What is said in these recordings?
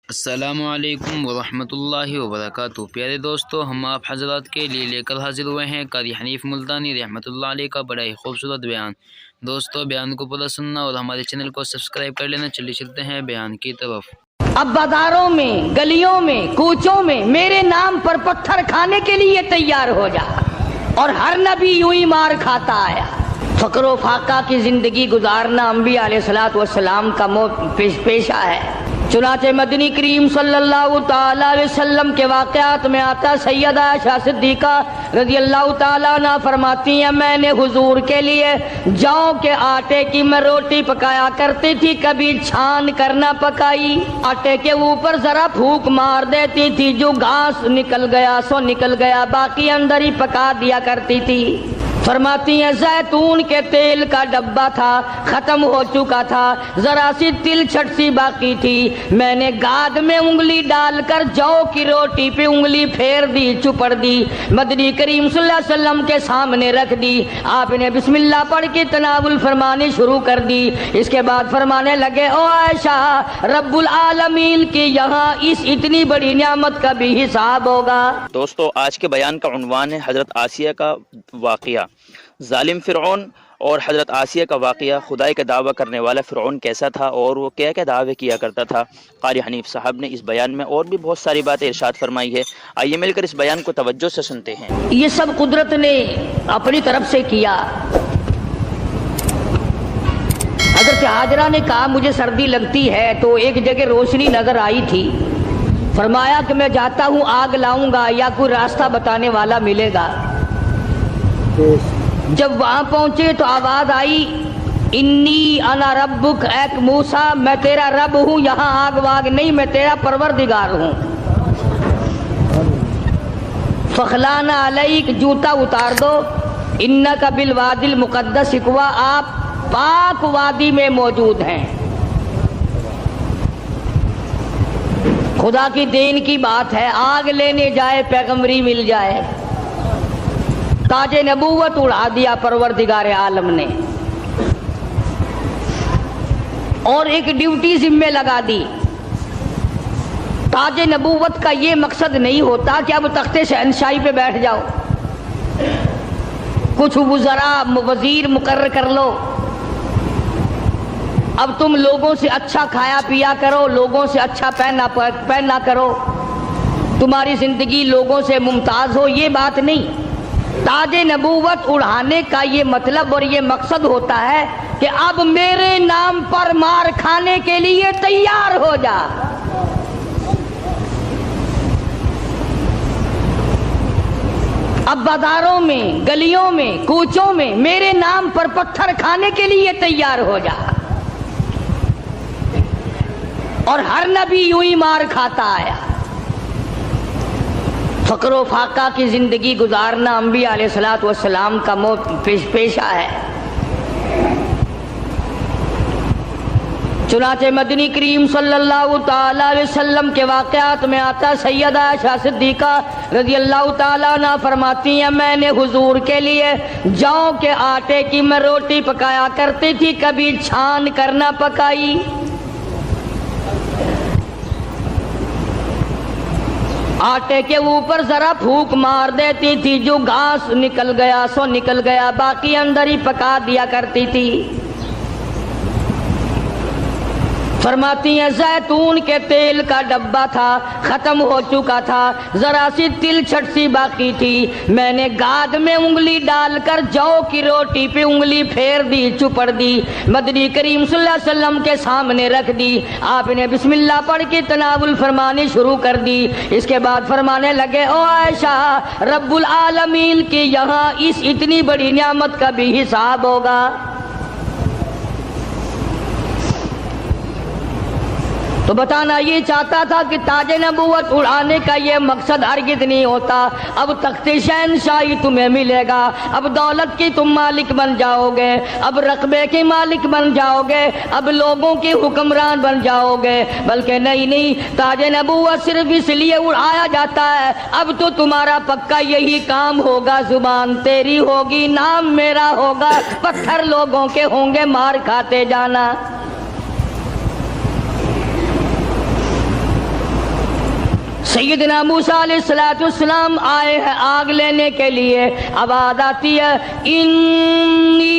السلام علیکم ورحمۃ اللہ وبرکاتہ۔ پیارے دوستو، ہم آپ حضرات کے لیے لے کر حاضر ہوئے ہیں قاری حنیف ملتانی رحمۃ اللہ علیہ کا بڑا ہی خوبصورت بیان۔ دوستو، بیان کو پورا سننا اور ہمارے چینل کو سبسکرائب کر لینا۔ چلیے چلتے ہیں بیان کی طرف۔ اب بازاروں میں، گلیوں میں، کوچوں میں میرے نام پر پتھر کھانے کے لیے تیار ہو جا، اور ہر نبی یوں ہی مار کھاتا آیا۔ فقر و فاقہ کی زندگی گزارنا انبیاء علیہ الصلوۃ والسلام کا پیشہ ہے۔ چنانچہ مدنی کریم صلی اللہ تعالی علیہ وسلم کے واقعات میں آتا، سیدہ عائشہ صدیقہ رضی اللہ تعالیٰ عنہ فرماتی ہیں، میں نے حضور کے لیے جاؤ کے آٹے کی میں روٹی پکایا کرتی تھی، کبھی چھان کر نہ پکائی، آٹے کے اوپر ذرا پھونک مار دیتی تھی، جو گھاس نکل گیا سو نکل گیا، باقی اندر ہی پکا دیا کرتی تھی۔ فرماتی ہیں زیتون کے تیل کا ڈبہ تھا، ختم ہو چکا تھا، ذرا سی تل چھٹ سی باقی تھی، میں نے گاد میں انگلی ڈال کر جو کی روٹی پہ انگلی پھیر دی، چپڑ دی، مدنی کریم صلی اللہ علیہ وسلم کے سامنے رکھ دی۔ آپ نے بسم اللہ پڑھ کے تناول فرمانی شروع کر دی۔ اس کے بعد فرمانے لگے، او عائشہ، رب العالمین کی یہاں اس اتنی بڑی نعمت کا بھی حساب ہوگا۔ دوستو، آج کے بیان کا عنوان ہے حضرت آسیہ کا واقعہ۔ ظالم فرعون اور حضرت آسیہ کا واقعہ۔ خدائی کا دعویٰ کرنے والا فرعون کیسا تھا اور وہ کیا کیا دعوے کیا کرتا تھا۔ قاری حنیف صاحب نے اس بیان میں اور بھی بہت ساری باتیں ارشاد فرمائی ہے۔ آئیے مل کر اس بیان کو توجہ سے سنتے ہیں۔ یہ سب قدرت نے اپنی طرف سے کیا۔ حضرت ہاجرہ نے کہا مجھے سردی لگتی ہے، تو ایک جگہ روشنی نظر آئی تھی، فرمایا کہ میں جاتا ہوں، آگ لاؤں گا یا کوئی راستہ بتانے والا ملے گا۔ جب وہاں پہنچے تو آواز آئی، انی انا ربک، اے موسیٰ میں تیرا رب ہوں، یہاں آگ واگ نہیں، میں تیرا پروردگار ہوں۔ فخلانا علیک، جوتا اتار دو، انکا بالوادی المقدس طویٰ، آپ پاک وادی میں موجود ہیں۔ خدا کی دین کی بات ہے، آگ لینے جائے پیغمبری مل جائے۔ تاج نبوت اڑا دیا پروردگار عالم نے، اور ایک ڈیوٹی ذمہ لگا دی۔ تاج نبوت کا یہ مقصد نہیں ہوتا کہ اب تخت شہنشاہی پہ بیٹھ جاؤ، کچھ وزراء وزیر مقرر کر لو، اب تم لوگوں سے اچھا کھایا پیا کرو، لوگوں سے اچھا پہنا کرو، تمہاری زندگی لوگوں سے ممتاز ہو، یہ بات نہیں۔ تاج نبوت اڑانے کا یہ مطلب اور یہ مقصد ہوتا ہے کہ اب میرے نام پر مار کھانے کے لیے تیار ہو جا۔ اب بازاروں میں، گلیوں میں، کوچوں میں میرے نام پر پتھر کھانے کے لیے تیار ہو جا، اور ہر نبی یوں ہی مار کھاتا آیا۔ فقر و فاقہ کی زندگی گزارنا انبیاء علیہ الصلوۃ والسلام کا پیشہ ہے۔ چنانچہ مدنی کریم صلی اللہ تعالی علیہ وسلم کے واقعات میں آتا، سیدہ عائشہ صدیقہ رضی اللہ تعالیٰ عنہ فرماتی ہیں، میں نے حضور کے لیے جاؤ کے آٹے کی میں روٹی پکایا کرتی تھی، کبھی چھان کر نہ پکائی۔ آٹے کے اوپر ذرا پھونک مار دیتی تھی، جو گھاس نکل گیا سو نکل گیا، باقی اندر ہی پکا دیا کرتی تھی۔ فرماتی ہیں زیتون کے تیل کا ڈبہ تھا، ختم ہو چکا تھا، ذرا سی تل چھٹ سی باقی تھی، میں نے گاد میں انگلی ڈال کر جو کی روٹی پہ انگلی پھیر دی، چپڑ دی، مدنی کریم صلی اللہ علیہ وسلم کے سامنے رکھ دی۔ آپ نے بسم اللہ پڑھ کے تناول فرمانی شروع کر دی۔ اس کے بعد فرمانے لگے، او عائشہ، رب العالمین کی یہاں اس اتنی بڑی نعمت کا بھی حساب ہوگا۔ تو بتانا یہ چاہتا تھا کہ تاج نبوت اڑانے کا یہ مقصد ہرگز نہیں ہوتا۔ اب تخت شہنشاہی تمہیں ملے گا، اب دولت کی تم مالک بن جاؤ گے، اب رقبے کے مالک بن جاؤ گے، اب لوگوں کے حکمران بن جاؤ گے، بلکہ نہیں، تاج نبوت صرف اس لیے اڑایا جاتا ہے، اب تو تمہارا پکا یہی کام ہوگا، زبان تیری ہوگی، نام میرا ہوگا، پتھر لوگوں کے ہوں گے، مار کھاتے جانا۔ سیدنا موسیٰ علیہ السلام آئے ہیں آگ لینے کے لیے. آواز آتی ہے انی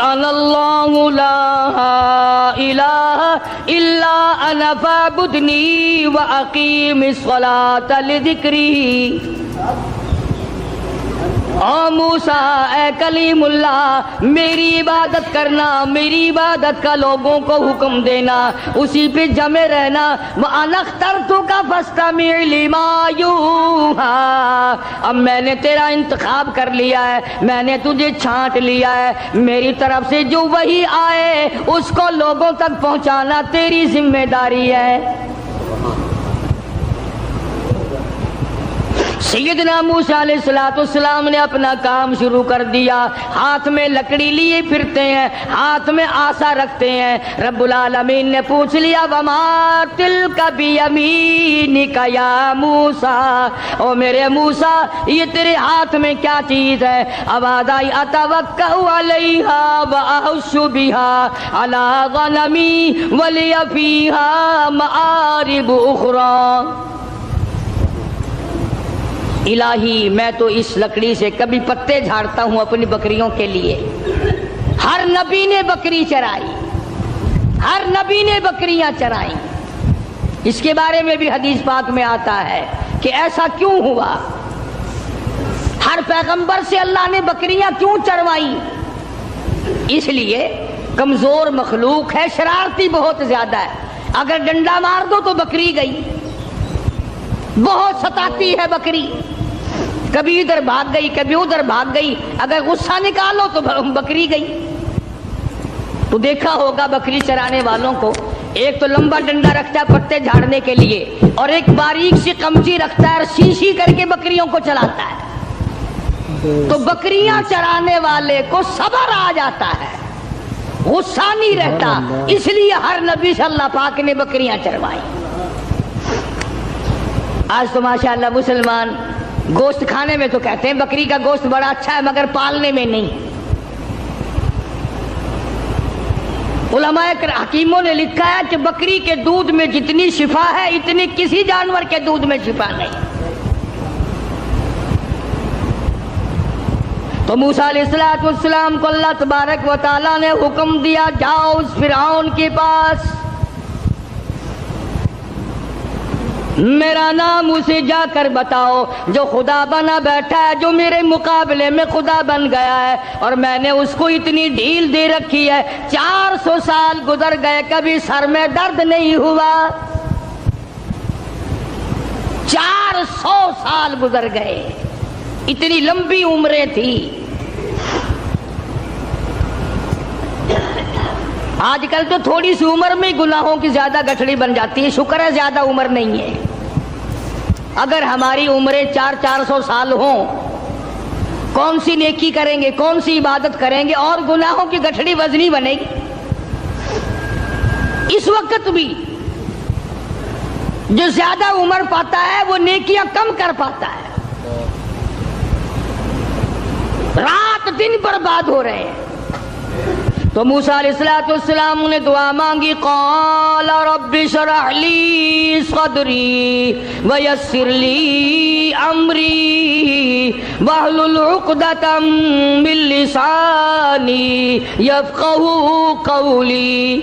انا اللہ لا الہ الا انا فاعبدنی واقیم الصلاۃ لذکری. او موسیٰ اے کلیم اللہ، میری عبادت کرنا، میری عبادت کا لوگوں کو حکم دینا، اسی پہ جمے رہنا. وَأَنَا اخْتَرْتُكَ فَاسْتَمِعْ لِمَا يُوحَىٰ. اب میں نے تیرا انتخاب کر لیا ہے، میں نے تجھے چھانٹ لیا ہے، میری طرف سے جو وحی آئے اس کو لوگوں تک پہنچانا تیری ذمہ داری ہے. سیدنا موسیٰ علیہ السلام نے اپنا کام شروع کر دیا. ہاتھ میں لکڑی لیے پھرتے ہیں، ہاتھ میں آسا رکھتے ہیں. رب العالمین نے پوچھ لیا وما تلک بیمینک یا موسیٰ، او میرے موسیٰ یہ تیرے ہاتھ میں کیا چیز ہے؟ آواز آئی اتوکأ علیہا واحش بہا علی غنمی ولی فیہا مآرب اخری. الہی میں تو اس لکڑی سے کبھی پتے جھاڑتا ہوں اپنی بکریوں کے لیے. ہر نبی نے بکری چرائی، ہر نبی نے بکریاں چرائی. اس کے بارے میں بھی حدیث پاک میں آتا ہے کہ ایسا کیوں ہوا، ہر پیغمبر سے اللہ نے بکریاں کیوں چروائی؟ اس لیے کمزور مخلوق ہے، شرارتی بہت زیادہ ہے. اگر ڈنڈا مار دو تو بکری گئی. بہت ستاتی ہے بکری، کبھی ادھر بھاگ گئی کبھی ادھر بھاگ گئی. اگر غصہ نکالو تو بکری گئی. تو دیکھا ہوگا بکری چرانے والوں کو، ایک تو لمبا ڈنڈا رکھتا ہے پتے جھاڑنے کے لیے، اور ایک باریک سی قمچی رکھتا ہے اور سی کر کے بکریوں کو چلاتا ہے. تو بکریاں چرانے والے کو صبر آ جاتا ہے، غصہ نہیں رہتا. اس لیے ہر نبی سے اللہ پاک نے بکریاں چروائی. آج تو ماشاءاللہ مسلمان گوشت کھانے میں تو کہتے ہیں بکری کا گوشت بڑا اچھا ہے، مگر پالنے میں نہیں. علماء حکیموں نے لکھا ہے کہ بکری کے دودھ میں جتنی شفا ہے اتنی کسی جانور کے دودھ میں شفا نہیں. تو موسیٰ علیہ السلام کو اللہ تبارک و تعالیٰ نے حکم دیا جاؤ اس فرعون کے پاس، میرا نام اسے جا کر بتاؤ جو خدا بنا بیٹھا ہے، جو میرے مقابلے میں خدا بن گیا ہے. اور میں نے اس کو اتنی ڈھیل دے رکھی ہے، 400 سال گزر گئے کبھی سر میں درد نہیں ہوا. 400 سال گزر گئے، اتنی لمبی عمریں تھی. آج کل تو تھوڑی سی عمر میں گناہوں کی زیادہ گٹھڑی بن جاتی ہے. شکر ہے زیادہ عمر نہیں ہے. اگر ہماری عمریں 400 سال ہوں، کون سی نیکی کریں گے، کون سی عبادت کریں گے، اور گناہوں کی گٹھڑی وزنی بنے گی. اس وقت بھی جو زیادہ عمر پاتا ہے وہ نیکیاں کم کر پاتا ہے. رات دن برباد ہو رہے ہیں. تو موسیٰ علیہ السلام نے دعا مانگی قال رب اشرح لی صدری ویسر لی امری واحلل عقدۃ من لسانی یفقہوا قولی.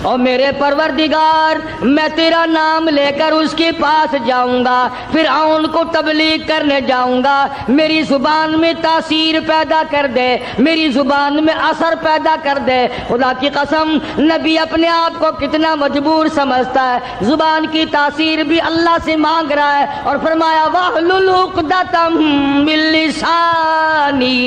اور میرے پروردگار میں تیرا نام لے کر اس کے پاس جاؤں گا، فرعون کو تبلیغ کرنے جاؤں گا. میری زبان میں تاثیر پیدا کر دے، میری زبان میں اثر پیدا کر دے. خدا کی قسم نبی اپنے آپ کو کتنا مجبور سمجھتا ہے، زبان کی تاثیر بھی اللہ سے مانگ رہا ہے. اور فرمایا واحلل عقدۃ من لسانی،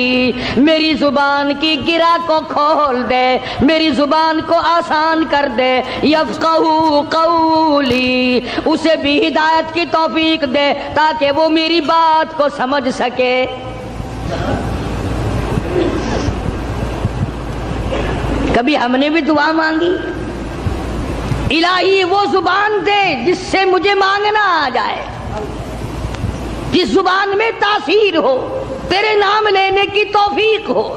میری زبان کی گرہ کو کھول دے، میری زبان کو آسان کر دے. یفقہوا قولی، اسے بھی ہدایت کی توفیق دے تاکہ وہ میری بات کو سمجھ سکے. کبھی ہم نے بھی دعا مانگی الہی وہ زبان دے جس سے مجھے مانگنا آ جائے، جس زبان میں تاثیر ہو، تیرے نام لینے کی توفیق ہو.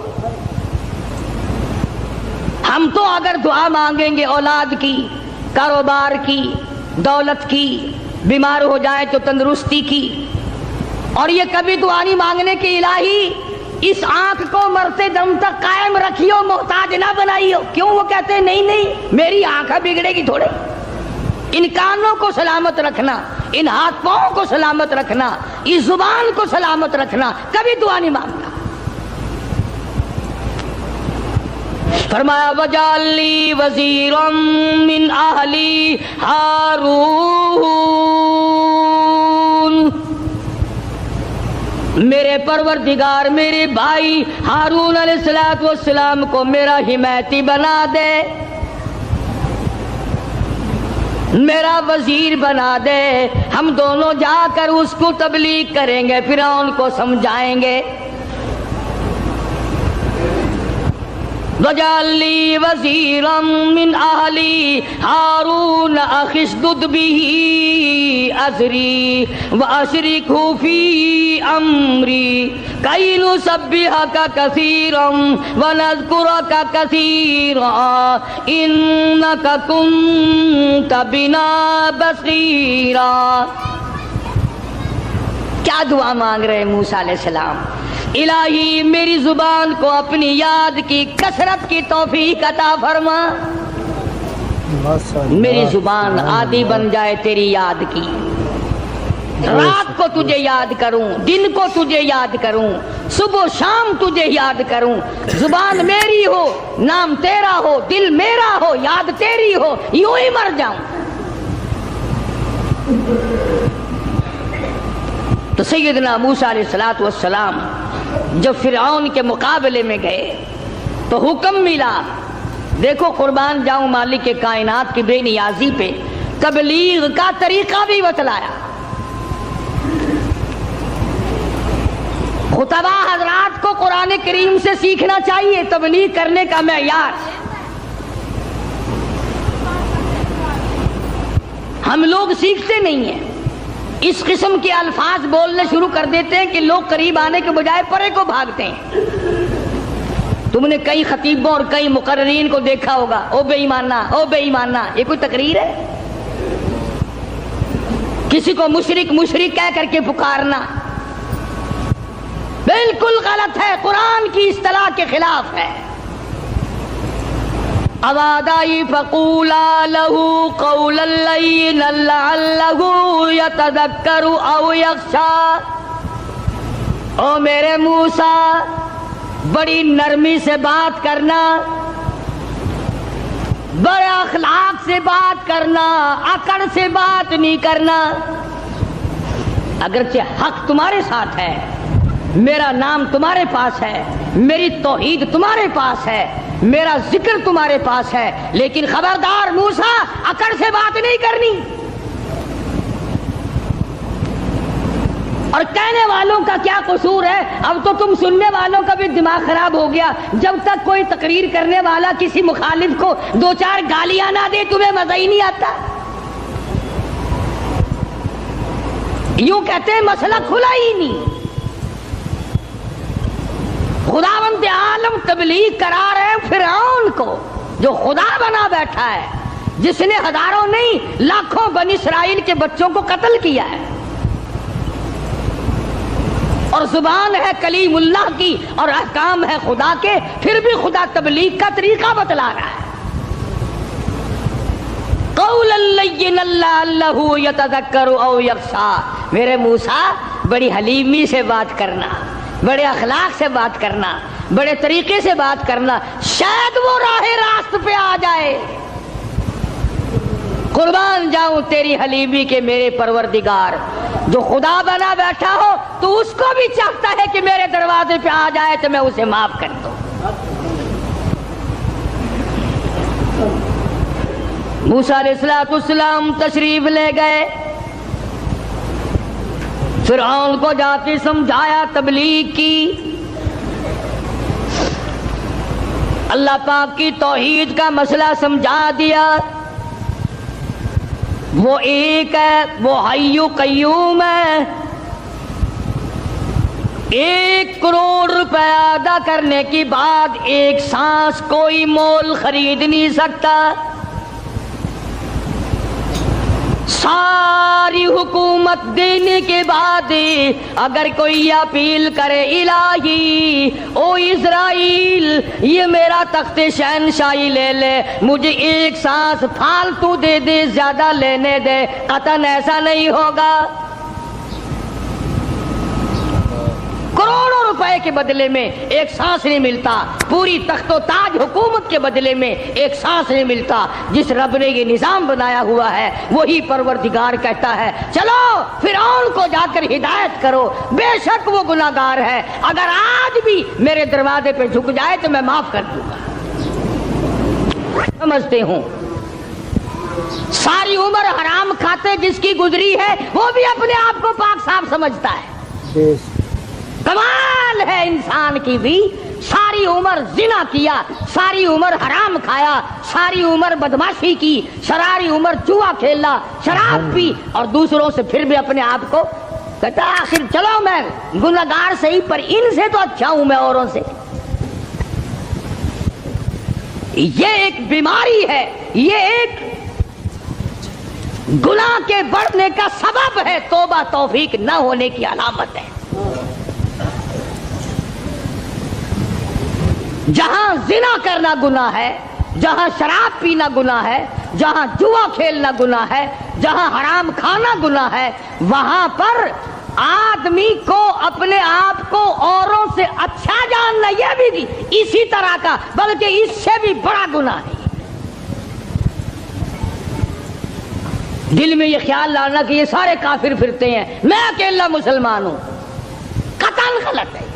ہم تو اگر دعا مانگیں گے اولاد کی، کاروبار کی، دولت کی، बीमार हो जाए तो तंदुरुस्ती की, और ये कभी दुआ नहीं मांगने की इलाही इस आंख को मरते दम तक कायम रखियो, मोहताज ना बनाइयो। क्यों? वो कहते हैं नहीं नहीं मेरी आंख बिगड़ेगी थोड़े। इन कानों को सलामत रखना, इन हाथ पांव को सलामत रखना, इस जुबान को सलामत रखना, कभी दुआ नहीं मांगता। फरमाया वजाली वजीरम मिन अहली हारून, मेरे परवरदिगार मेरे भाई हारून अलैहिस्सलातु वस्सलाम को मेरा हिमायती बना दे, मेरा वजीर बना दे। हम दोनों जाकर उसको तबलीग करेंगे, फिरौन को समझाएंगे। वजाली वजीरम मिन अहली हारून अखिशदुद बिही अज़री व अशरिकहु फी अमरी कई नुसब्बिहका कसीरम व नज़कुरका कसीरा इन्नका कुन्त बिना बसीरा। क्या दुआ मांग रहे मूसा अलैहिस्सलाम? इलाही मेरी जुबान को अपनी याद की कसरत की तौफीक अता फरमा, मेरी जुबान आदी बन जाए तेरी याद की। रात को तुझे याद करूं, दिन को तुझे याद करूं, सुबह शाम तुझे याद करूं। जुबान मेरी हो, नाम तेरा हो, दिल मेरा हो, याद तेरी हो, यूं ही मर जाऊं। तो सैयदना मूसा अलैहिस्सलातु वस्सलाम जब फिरौन के मुकाबले में गए तो हुक्म मिला, देखो कुर्बान जाऊं मालिक के कायनात की बेनियाजी पे, तबलीग का तरीका भी बतलाया। खुतबा हजरात को कुरान करीम से सीखना चाहिए तबलीग करने का मेयार। हम लोग सीखते नहीं हैं, इस किस्म के अल्फाज बोलने शुरू कर देते हैं कि लोग करीब आने के बजाय परे को भागते हैं। तुमने कई खतीबों और कई मुकर्रिरीन को देखा होगा, ओ बेईमाना, ओ बेईमाना। ये कोई तकरीर है? किसी को मुशरिक मुशरिक कह करके पुकारना बिल्कुल गलत है, कुरान की इस्तलाह के खिलाफ है। अवादाई फकूला लहू कौलन लय्यिनन लअल्लहु यतज़क्करु औ यख्शा। ओ मेरे मूसा, बड़ी नरमी से बात करना, बड़े अखलाक से बात करना, अकड़ से बात नहीं करना। अगरचे हक तुम्हारे साथ है, मेरा नाम तुम्हारे पास है, मेरी तौहीद तुम्हारे पास है, मेरा जिक्र तुम्हारे पास है, लेकिन खबरदार मूसा, अकड़ से बात नहीं करनी। और कहने वालों का क्या कसूर है? अब तो तुम सुनने वालों का भी दिमाग खराब हो गया। जब तक कोई तकरीर करने वाला किसी मुखालिफ को दो चार गालियां ना दे, तुम्हें मजा ही नहीं आता। यूं कहते हैं मसला खुला ही नहीं। खुदावंद आलम तबलीग करा रहे फिरौन को, जो खुदा बना बैठा है, जिसने हजारों नहीं लाखों बनी इसराइल के बच्चों को कत्ल किया है, और जुबान है कलीमुल्लाह की और अहकाम है खुदा के, फिर भी खुदा तबलीग का तरीका बतला रहा है। कौलन लय्यिनन लअल्लहु यतज़क्करु औ यख्शा। मेरे मूसा, बड़ी हलीमी से बात करना, बड़े अखलाक से बात करना, बड़े तरीके से बात करना, शायद वो राहे रास्त पे आ जाए। कुर्बान जाऊं तेरी हलीमी के मेरे परवरदिगार, जो खुदा बना बैठा हो तो उसको भी चाहता है कि मेरे दरवाजे पे आ जाए तो मैं उसे माफ कर दूं। मूसा अलैहिस्सलाम तशरीफ ले गए, फिरौन को जाके समझाया, तबलीग की, अल्लाह पाक की तौहीद का मसला समझा दिया। वो एक है, वो हय्यु कय्यूम है। 1 करोड़ रुपया अदा करने की बाद एक सांस कोई मोल खरीद नहीं सकता। सारी हुकूमत देने के बाद अगर कोई अपील करे इलाही, ओ इज़राइल ये मेरा तख्ते शहनशाही ले ले, मुझे एक सांस फालतू दे दे, ज्यादा लेने दे, कतन ऐसा नहीं होगा। करोड़ों रुपए के बदले में एक सांस नहीं मिलता, पूरी तख्तो ताज हुकूमत के बदले में एक सांस नहीं मिलता। जिस रब ने ये निजाम बनाया हुआ है वही परवरदिगार कहता है चलो फिरौन को जाकर हिदायत करो, बेशक वो गुनाहगार है, अगर आज भी मेरे दरवाजे पे झुक जाए तो मैं माफ कर दूंगा। समझते हूँ सारी उम्र हराम खाते जिसकी गुजरी है वो भी अपने आप को पाक साफ समझता है। कमाल है इंसान की भी, सारी उम्र जिना किया, सारी उम्र हराम खाया, सारी उम्र बदमाशी की, सारी उम्र जुआ खेला, शराब पी, और दूसरों से फिर भी अपने आप को कहता आखिर चलो मैं गुनहगार सही पर इनसे तो अच्छा हूं मैं औरों से। ये एक बीमारी है, ये एक गुनाह के बढ़ने का सबब है, तौबा तौफीक न होने की अलामत है। जहां जिना करना गुनाह है, जहां शराब पीना गुनाह है, जहां जुआ खेलना गुनाह है, जहां हराम खाना गुनाह है, वहां पर आदमी को अपने आप को औरों से अच्छा जानना यह भी इसी तरह का बल्कि इससे भी बड़ा गुनाह है। दिल में यह ख्याल लाना कि ये सारे काफिर फिरते हैं, मैं अकेला मुसलमान हूं, कतई गलत है।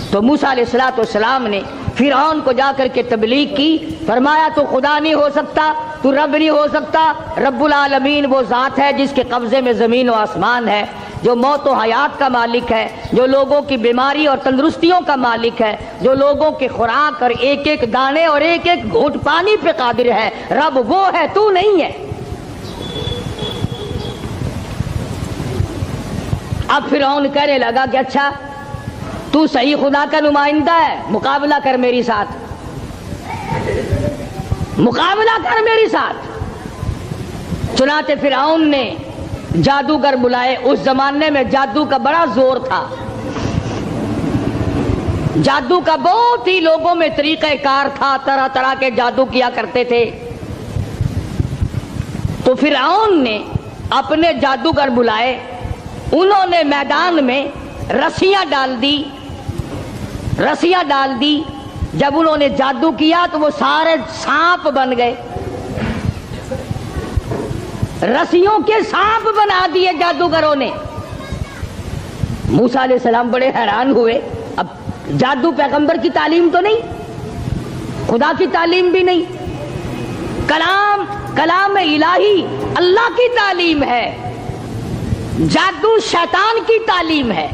तो मूसा अलैहिस्सलाम ने फिरौन को जाकर के तबलीग की, फरमाया तू खुदा नहीं हो सकता, तू रब नहीं हो सकता, रब्बुल आलमीन वो ज़ात है जिसके कब्जे में ज़मीन और आसमान है, जो मौत और हयात का मालिक है, जो लोगों की बीमारी और तंदुरुस्तियों का मालिक है, जो लोगों के खुराक और एक एक दाने और एक एक घूंट पानी पे कादिर है, रब वो है, तू नहीं है। अब फिरौन कहने लगा कि अच्छा तू सही खुदा का नुमाइंदा है, मुकाबला कर मेरी साथ, मुकाबला कर मेरी साथ। चुनांचे फिरौन ने जादूगर बुलाए। उस जमाने में जादू का बड़ा जोर था, जादू का बहुत ही लोगों में तरीक़ेकार था, तरह तरह के जादू किया करते थे। तो फिरौन ने अपने जादूगर बुलाए, उन्होंने मैदान में रस्सियां डाल दी, रस्सियां डाल दी। जब उन्होंने जादू किया तो वो सारे सांप बन गए, रस्सियों के सांप बना दिए जादूगरों ने। मूसा अलैहिस्सलाम बड़े हैरान हुए, अब जादू पैगंबर की तालीम तो नहीं, खुदा की तालीम भी नहीं, कलाम इलाही अल्लाह की तालीम है, जादू शैतान की तालीम है,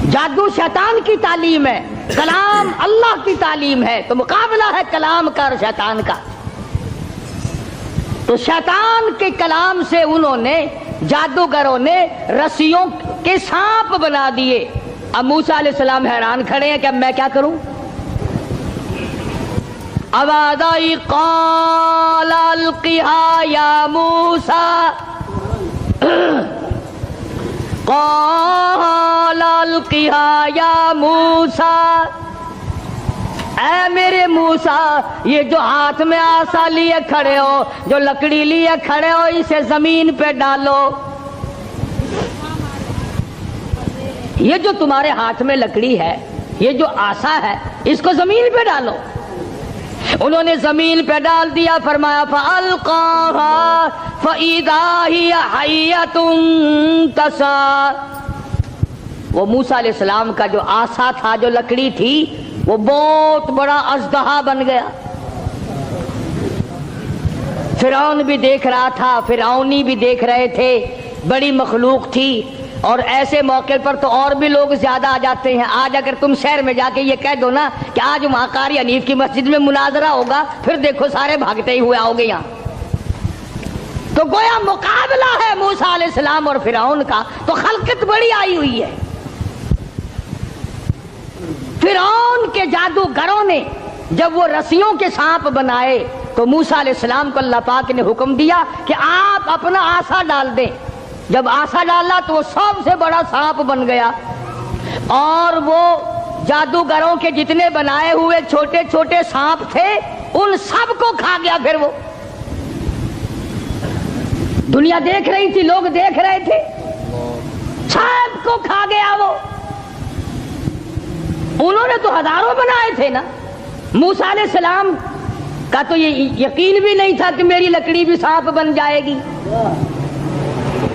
जादू शैतान की तालीम है, कलाम अल्लाह की तालीम है। तो मुकाबला है कलाम का और शैतान का। तो शैतान के कलाम से उन्होंने जादूगरों ने रस्सियों के सांप बना दिए। अब मूसा अलैहिस्सलाम हैरान खड़े हैं कि अब मैं क्या करूं। आवाज़ आई क़ाल अल्क़िहा या मूसा, क़ाल अल्क़िहा या मूसा, ऐ मेरे मूसा ये जो हाथ में आसा लिए खड़े हो, जो लकड़ी लिए खड़े हो, इसे जमीन पे डालो। ये जो तुम्हारे हाथ में लकड़ी है, ये जो आसा है, इसको जमीन पे डालो। उन्होंने जमीन पे डाल दिया, फरमाया फ़अल्क़ाहा फ़इज़ा हिया हय्यतुन तसा। वो मूसा अलैहिस्सलाम का जो आसा था, जो लकड़ी थी, वो बहुत बड़ा अजदहा बन गया। फिरौन भी देख रहा था, फिरौनी भी देख रहे थे, बड़ी मखलूक थी। और ऐसे मौके पर तो और भी लोग ज्यादा आ जाते हैं। आज अगर तुम शहर में जाके ये कह दो ना कि आज वहां कारी हनीफ की मस्जिद में मुनाजरा होगा, फिर देखो सारे भागते ही हुए आओगे यहाँ। तो गोया मुकाबला है मूसा अलैहिस्सलाम और फिरौन का, तो खलकत बड़ी आई हुई है। फिरौन के जादूगरों ने जब वो रस्सियों के सांप बनाए تو موسیٰ علیہ السلام کو اللہ پاک نے حکم دیا کہ آپ اپنا آسا ڈال دیں. جب آسا ڈالا تو وہ سب سے بڑا سانپ بن گیا اور وہ جادوگروں کے جتنے بنائے ہوئے چھوٹے چھوٹے سانپ تھے ان سب کو کھا گیا. پھر وہ دنیا دیکھ رہی تھی, لوگ دیکھ رہے تھے, سب کو کھا گیا وہ. انہوں نے تو ہزاروں بنائے تھے نا. موسیٰ علیہ السلام کا تو یہ یقین بھی نہیں تھا کہ میری لکڑی بھی سانپ بن جائے گی.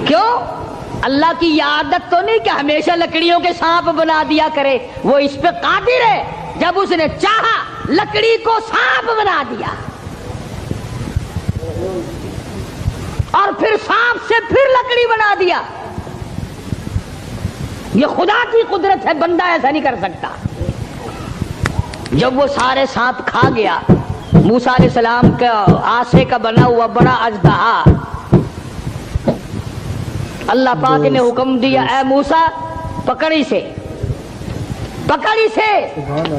کیوں؟ اللہ کی یہ عادت تو نہیں کہ ہمیشہ لکڑیوں کے سانپ بنا دیا کرے, وہ اس پہ قادر ہے. جب اس نے چاہا لکڑی کو سانپ بنا دیا اور پھر سانپ سے پھر لکڑی بنا دیا. یہ خدا کی قدرت ہے, بندہ ایسا نہیں کر سکتا. جب وہ سارے سانپ کھا گیا, موسیٰ علیہ السلام کا آسے کا بنا ہوا بڑا اژدہا, اللہ پاک نے حکم دیا اے موسیٰ پکڑ اسے, پکڑ اسے,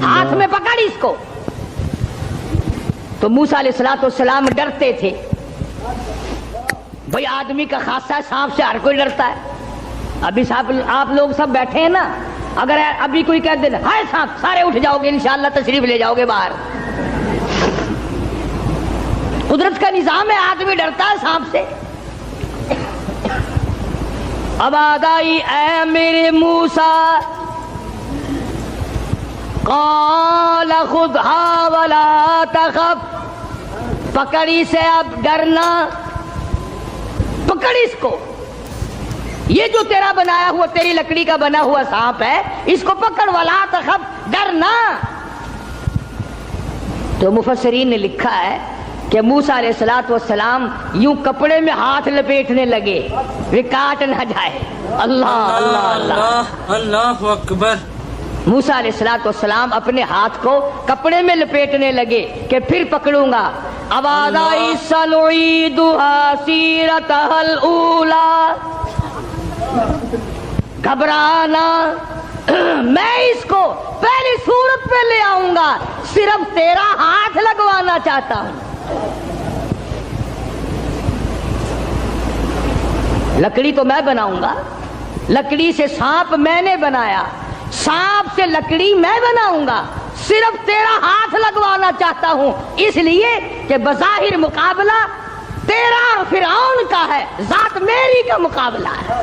ہاتھ میں پکڑ اس کو. تو موسیٰ علیہ السلام ڈرتے تھے. بھئی آدمی کا خاصہ ہے, سانپ سے ہر کوئی ڈرتا ہے. ابھی آپ لوگ سب بیٹھے ہیں نا, اگر ابھی کوئی کہہ دے ہائے سانپ, سارے اٹھ جاؤ گے, انشاءاللہ تشریف لے جاؤ گے باہر. قدرت کا نظام ہے, آدمی ڈرتا ہے سانپ سے. اب آدائی اے میرے موسیٰ, قال خذھا ولا تخف, پکڑی سے اب ڈرنا, پکڑ اس کو. یہ جو تیرا بنایا ہوا, تیری لکڑی کا بنا ہوا سانپ ہے, اس کو پکڑ, ولا تخف, ڈرنا. تو مفسرین نے لکھا ہے کہ موسیٰ علیہ السلام یوں کپڑے میں ہاتھ لپیٹنے لگے وہ کاٹ نہ جائے. اللہ اللہ اللہ اللہ اکبر. موسیٰ علیہ السلام اپنے ہاتھ کو کپڑے میں لپیٹنے لگے کہ پھر پکڑوں گا. اب آدائی سنعیدھا سیرتھا الاولی, گھبرانا, میں اس کو پہلی صورت پہ لے آؤں گا, صرف تیرا ہاتھ لگوانا چاہتا ہوں. لکڑی تو میں بناؤں گا, لکڑی سے سانپ میں نے بنایا, سانپ سے لکڑی میں بناؤں گا, صرف تیرا ہاتھ لگوانا چاہتا ہوں, اس لیے کہ بظاہر مقابلہ تیرا اور فرعون کا ہے, ذات میری کا مقابلہ ہے.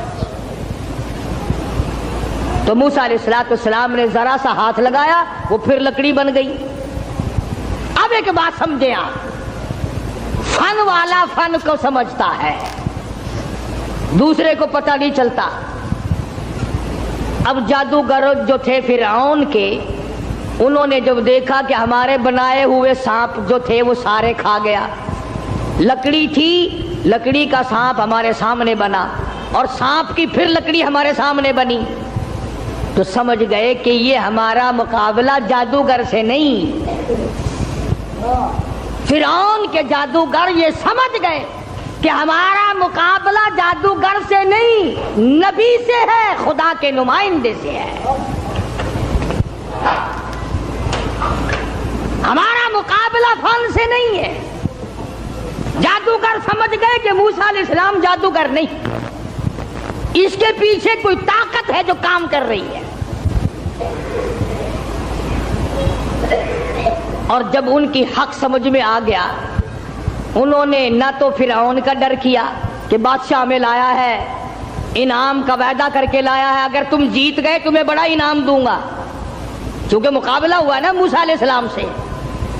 تو موسیٰ علیہ السلام نے ذرا سا ہاتھ لگایا, وہ پھر لکڑی بن گئی. اب ایک بات سمجھیں آپ, فن والا فن کو سمجھتا ہے, دوسرے کو پتہ نہیں چلتا. اب جادوگر جو تھے فرعون کے, انہوں نے جب دیکھا کہ ہمارے بنائے ہوئے سانپ جو تھے وہ سارے کھا گیا, لکڑی تھی, لکڑی کا سانپ ہمارے سامنے بنا اور سانپ کی پھر لکڑی ہمارے سامنے بنی, تو سمجھ گئے کہ یہ ہمارا مقابلہ جادوگر سے نہیں. فرعون کے جادوگر یہ سمجھ گئے کہ ہمارا مقابلہ جادوگر سے نہیں, نبی سے ہے, خدا کے نمائندے سے ہے. ہمارا مقابلہ فن سے نہیں ہے. جادوگر سمجھ گئے کہ موسیٰ علیہ السلام جادوگر نہیں, اس کے پیچھے کوئی طاقت ہے جو کام کر رہی ہے. اور جب ان کی حق سمجھ میں آ گیا, انہوں نے نہ تو فرعون کا ڈر کیا کہ بادشاہ میں لایا ہے, انعام کا وعدہ کر کے لایا ہے, اگر تم جیت گئے تمہیں بڑا انعام دوں گا, چونکہ مقابلہ ہوا ہے نا موسیٰ علیہ السلام سے,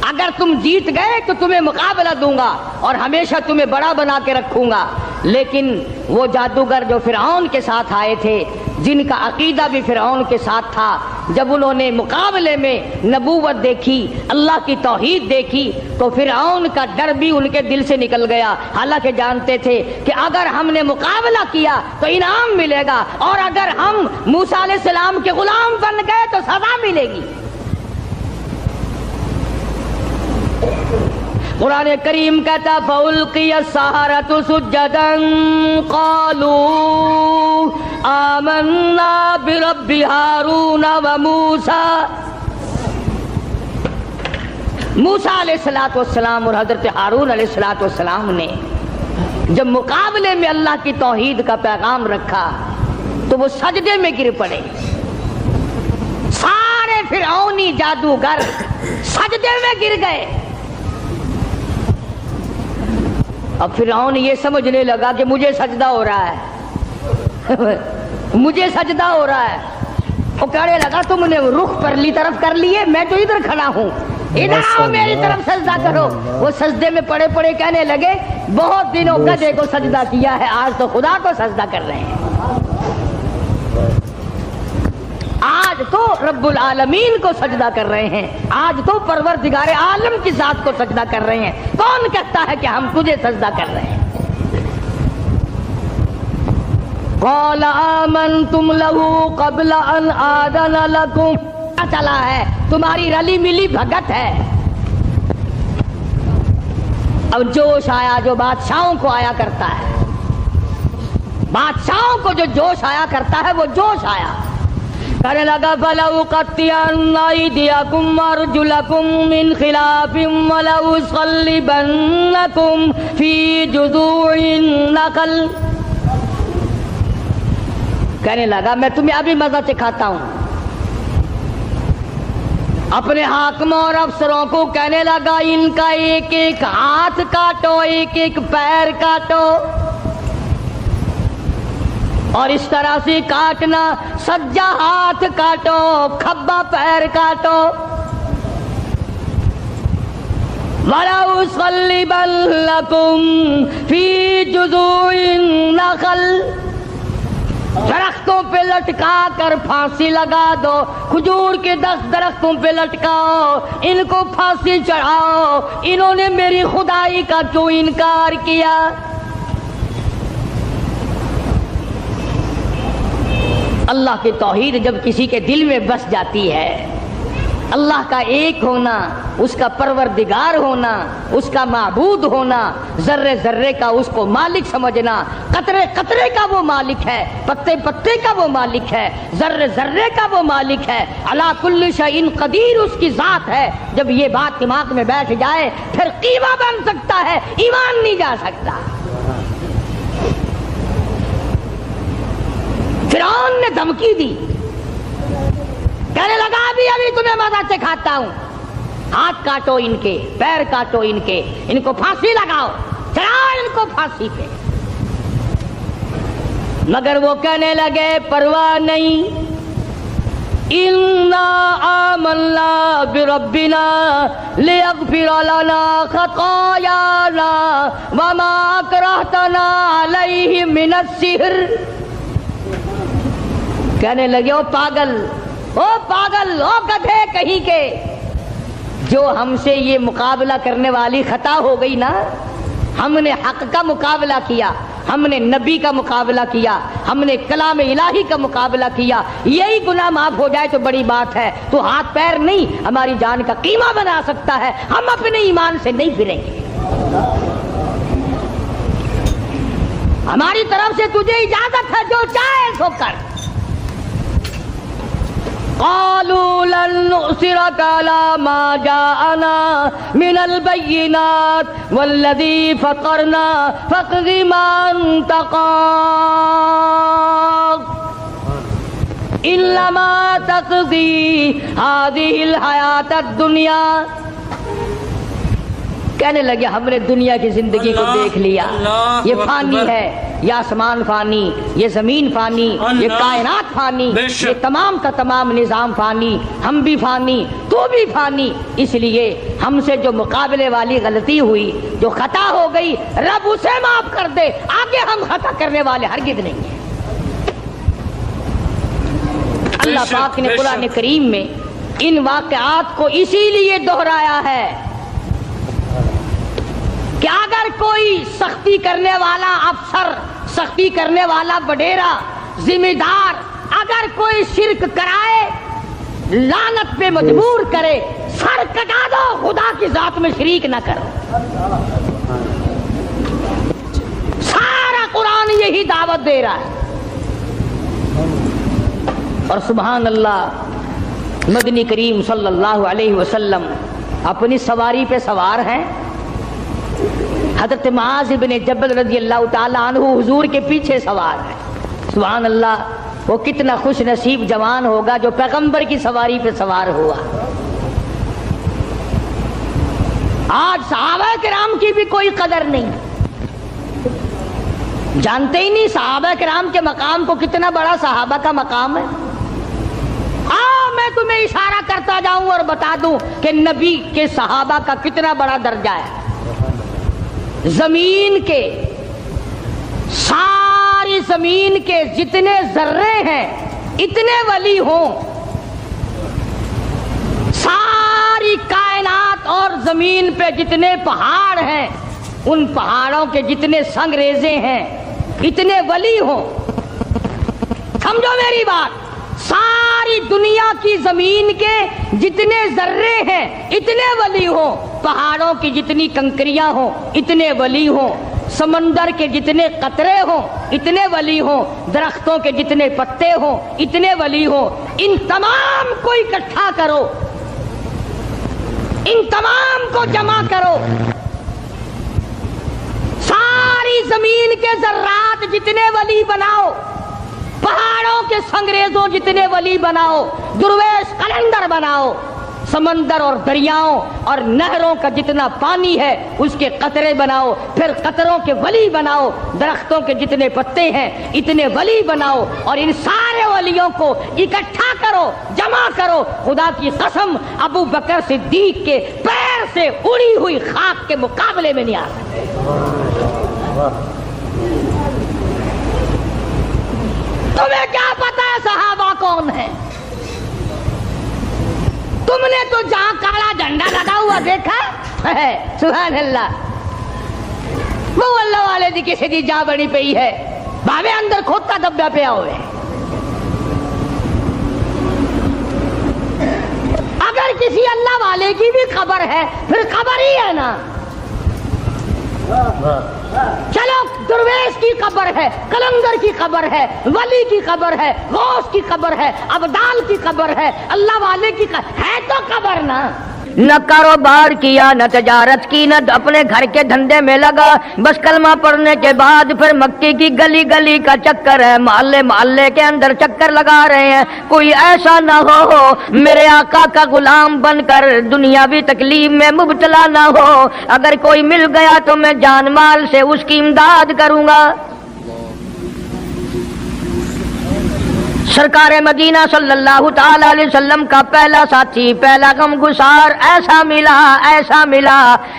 اگر تم جیت گئے تو تمہیں مقابلہ دوں گا اور ہمیشہ تمہیں بڑا بنا کے رکھوں گا. لیکن وہ جادوگر جو فرعون کے ساتھ آئے تھے, جن کا عقیدہ بھی فرعون کے ساتھ تھا, جب انہوں نے مقابلے میں نبوت دیکھی, اللہ کی توحید دیکھی, تو فرعون کا ڈر بھی ان کے دل سے نکل گیا. حالانکہ جانتے تھے کہ اگر ہم نے مقابلہ کیا تو انعام ملے گا, اور اگر ہم موسیٰ علیہ السلام کے غلام بن گئے تو سزا ملے گی. قرآن کریم کہتا فَأُلْقِيَ السَّحَرَةُ سُجَّدًا قَالُوا آمَنَّا بِرَبِّ هَارُونَ وَمُوسَى. موسیٰ علیہ السلام اور حضرت ہارون علیہ السلام نے جب مقابلے میں اللہ کی توحید کا پیغام رکھا تو وہ سجدے میں گر پڑے. سارے فرعونی جادوگر سجدے میں گر گئے. اب فرعون یہ سمجھنے لگا کہ مجھے سجدہ ہو رہا ہے مجھے سجدہ ہو رہا ہے. وہ کہنے لگا تم نے رخ پرلی طرف کر لیے, میں تو ادھر کھڑا ہوں, ادھر آؤ میری طرف سجدہ کرو. وہ سجدے میں پڑے پڑے کہنے لگے بہت دنوں گدھے کو سجدہ کیا ہے, آج تو خدا کو سجدہ کر رہے ہیں, آج تو رب العالمین کو سجدہ کر رہے ہیں, آج تو پروردگار عالم کی ذات کو سجدہ کر رہے ہیں. کون کہتا ہے کہ ہم تجھے سجدہ کر رہے ہیں؟ قال آمنتم له قبل ان آذن لكم. چلا ہے تمہاری رلی ملی بھگت ہے. اب جوش آیا جو بادشاہوں کو آیا کرتا ہے, بادشاہوں کو جو جوش آیا کرتا ہے وہ جوش آیا. کہنے لگا فَلَأُقَطِّعَنَّ أَيْدِيَكُمْ وَأَرْجُلَكُمْ مِنْ خِلَافٍ وَلَأُصَلِّبَنَّكُمْ فِي جُذُوعِ النَّخْلِ. کہنے لگا میں تمہیں ابھی مزہ چکھاتا ہوں. اپنے حاکموں اور افسروں کو کہنے لگا ان کا ایک ایک ہاتھ کاٹو, ایک ایک پیر کاٹو, اور اس طرح سے کاٹنا سجا ہاتھ کاٹو, کھبا پیر کاٹو. وَلَأُصَلِّبَنَّكُمْ فِي جُذُوعِ النَّخْلِ. درختوں پہ لٹکا کر پھانسی لگا دو, کھجور کے 10 درختوں پہ لٹکاؤ, ان کو پھانسی چڑھاؤ. انہوں نے میری خدائی کا کیوں انکار کیا؟ اللہ کی توحید جب کسی کے دل میں بس جاتی ہے, اللہ کا ایک ہونا, اس کا پروردگار ہونا, اس کا معبود ہونا, ذرے ذرے کا اس کو مالک سمجھنا, قطرے قطرے کا وہ مالک ہے, پتے پتے کا وہ مالک ہے, ذرے ذرے کا وہ مالک ہے, علی کل شیء قدیر اس کی ذات ہے. جب یہ بات دماغ میں بیٹھ جائے پھر قیمہ بن سکتا ہے, ایمان نہیں جا سکتا. فرعون نے دھمکی دی, کہنے لگا ابھی تمہیں مزہ چکھاتا ہوں, ہاتھ کاٹو ان کے, پیر کاٹو ان کے, ان کو پھانسی لگاؤ, چڑھاؤ ان کو پھانسی پہ. مگر وہ کہنے لگے پرواہ نہیں, اِنَّا آمَنَّا بِرَبِّنَا لِيَغْفِرَ لَنَا خَطَايَانَا وَمَا أَكْرَهْتَنَا عَلَيْهِ مِنَ السِّحْرِ. کہنے لگے او پاگل, او گدھے کہیں کے, جو ہم سے یہ مقابلہ کرنے والی خطا ہو گئی نا, ہم نے حق کا مقابلہ کیا, ہم نے نبی کا مقابلہ کیا, ہم نے کلام الہی کا مقابلہ کیا, یہی گناہ معاف ہو جائے تو بڑی بات ہے. تو ہاتھ پیر نہیں ہماری جان کا قیمہ بنا سکتا ہے, ہم اپنے ایمان سے نہیں پھریں گے. ہماری طرف سے تجھے اجازت ہے, جو چاہے سو کر. قالوا لن نؤثرك على ما جاءنا من البينات والذي فطرنا فاقض ما انت قاض انما تقضي هذه الحياة الدنيا. کہنے لگے ہم نے دنیا کی زندگی کو دیکھ لیا, یہ فانی ہے, یہ آسمان فانی, یہ زمین فانی, یہ کائنات فانی, یہ تمام کا تمام نظام فانی, ہم بھی فانی, تو بھی فانی. اس لیے ہم سے جو مقابلے والی غلطی ہوئی, جو خطا ہو گئی, رب اسے معاف کر دے, آگے ہم خطا کرنے والے ہرگز نہیں ہیں. اللہ پاک نے قرآن کریم میں ان واقعات کو اسی لیے دہرایا ہے کہ اگر کوئی سختی کرنے والا افسر, سختی کرنے والا وڈیرا, ذمہ دار اگر کوئی شرک کرائے, لعنت پہ مجبور کرے, سر کٹا دو, خدا کی ذات میں شریک نہ کرو. سارا قرآن یہی دعوت دے رہا ہے. اور سبحان اللہ, مدنی کریم صلی اللہ علیہ وسلم अपनी सवारी पे सवार हैं। हजरत मुआज़ इब्न जबल रज़ी अल्लाह ताला अन्हु हुजूर के पीछे सवार है। सुभान अल्लाह, वो कितना खुश नसीब जवान होगा जो पैगंबर की सवारी पे सवार हुआ। आज सहाबा किराम की भी कोई कदर नहीं, जानते ही नहीं सहाबा किराम के मकाम को, कितना बड़ा सहाबा का मकाम है। मैं तुम्हें इशारा करता जाऊं और बता दूं कि नबी के सहाबा का कितना बड़ा दर्जा है। जमीन के, सारी जमीन के जितने जर्रे हैं इतने वली हों, सारी कायनात और जमीन पे जितने पहाड़ हैं उन पहाड़ों के जितने संगरेजे हैं इतने वली हों। समझो मेरी बात, सारी दुनिया की जमीन के जितने जर्रे हैं इतने वली हो, पहाड़ों की जितनी कंकरियां हो इतने वली हो, समंदर के जितने कतरे हो इतने वली हो, दरख्तों के जितने पत्ते हो इतने वली हो। इन तमाम को इकट्ठा करो, इन तमाम को जमा करो, सारी जमीन के जर्रात जितने वली बनाओ, पहाड़ों के संगरेजों जितने वली बनाओ, दुर्वेश कलंदर बनाओ, समंदर और दरियाओं और नहरों का जितना पानी है उसके कतरे बनाओ, फिर कतरों के वली बनाओ, दरख्तों के जितने पत्ते हैं इतने वली बनाओ, और इन सारे वलियों को इकट्ठा करो, जमा करो। खुदा की कसम, अबू बकर सिद्दीक के पैर से उड़ी हुई खाक के मुकाबले में नहीं आ सकते। तुम्हें क्या पता है सहाबा कौन है? तुमने तो जहां काला झंडा लगा हुआ देखा है, सुभान अल्लाह, वो अल्लाह वाले दी किसी दी जा बनी पई है, भावे अंदर खोता दब्बा पे आओ। अगर किसी अल्लाह वाले की भी खबर है फिर खबर ही है ना। चलो, दुर्वेश की खबर है, कलंदर की खबर है, वली की खबर है, गौस की खबर है, अब्दाल की खबर है, अल्लाह वाले की है तो खबर ना। न कारोबार किया, न तजारत की, न अपने घर के धंधे में लगा, बस कलमा पढ़ने के बाद फिर मक्के की गली गली का चक्कर है, मोहल्ले मोहल्ले के अंदर चक्कर लगा रहे हैं। कोई ऐसा ना हो मेरे आका का गुलाम बनकर दुनियावी तकलीफ में मुब्तला ना हो। अगर कोई मिल गया तो मैं जान माल से उसकी इमदाद करूंगा। सरकार मदीना सल्लल्लाहु ताला अलैहि वसल्लम का पहला साथी, पहला गमगुसार ऐसा मिला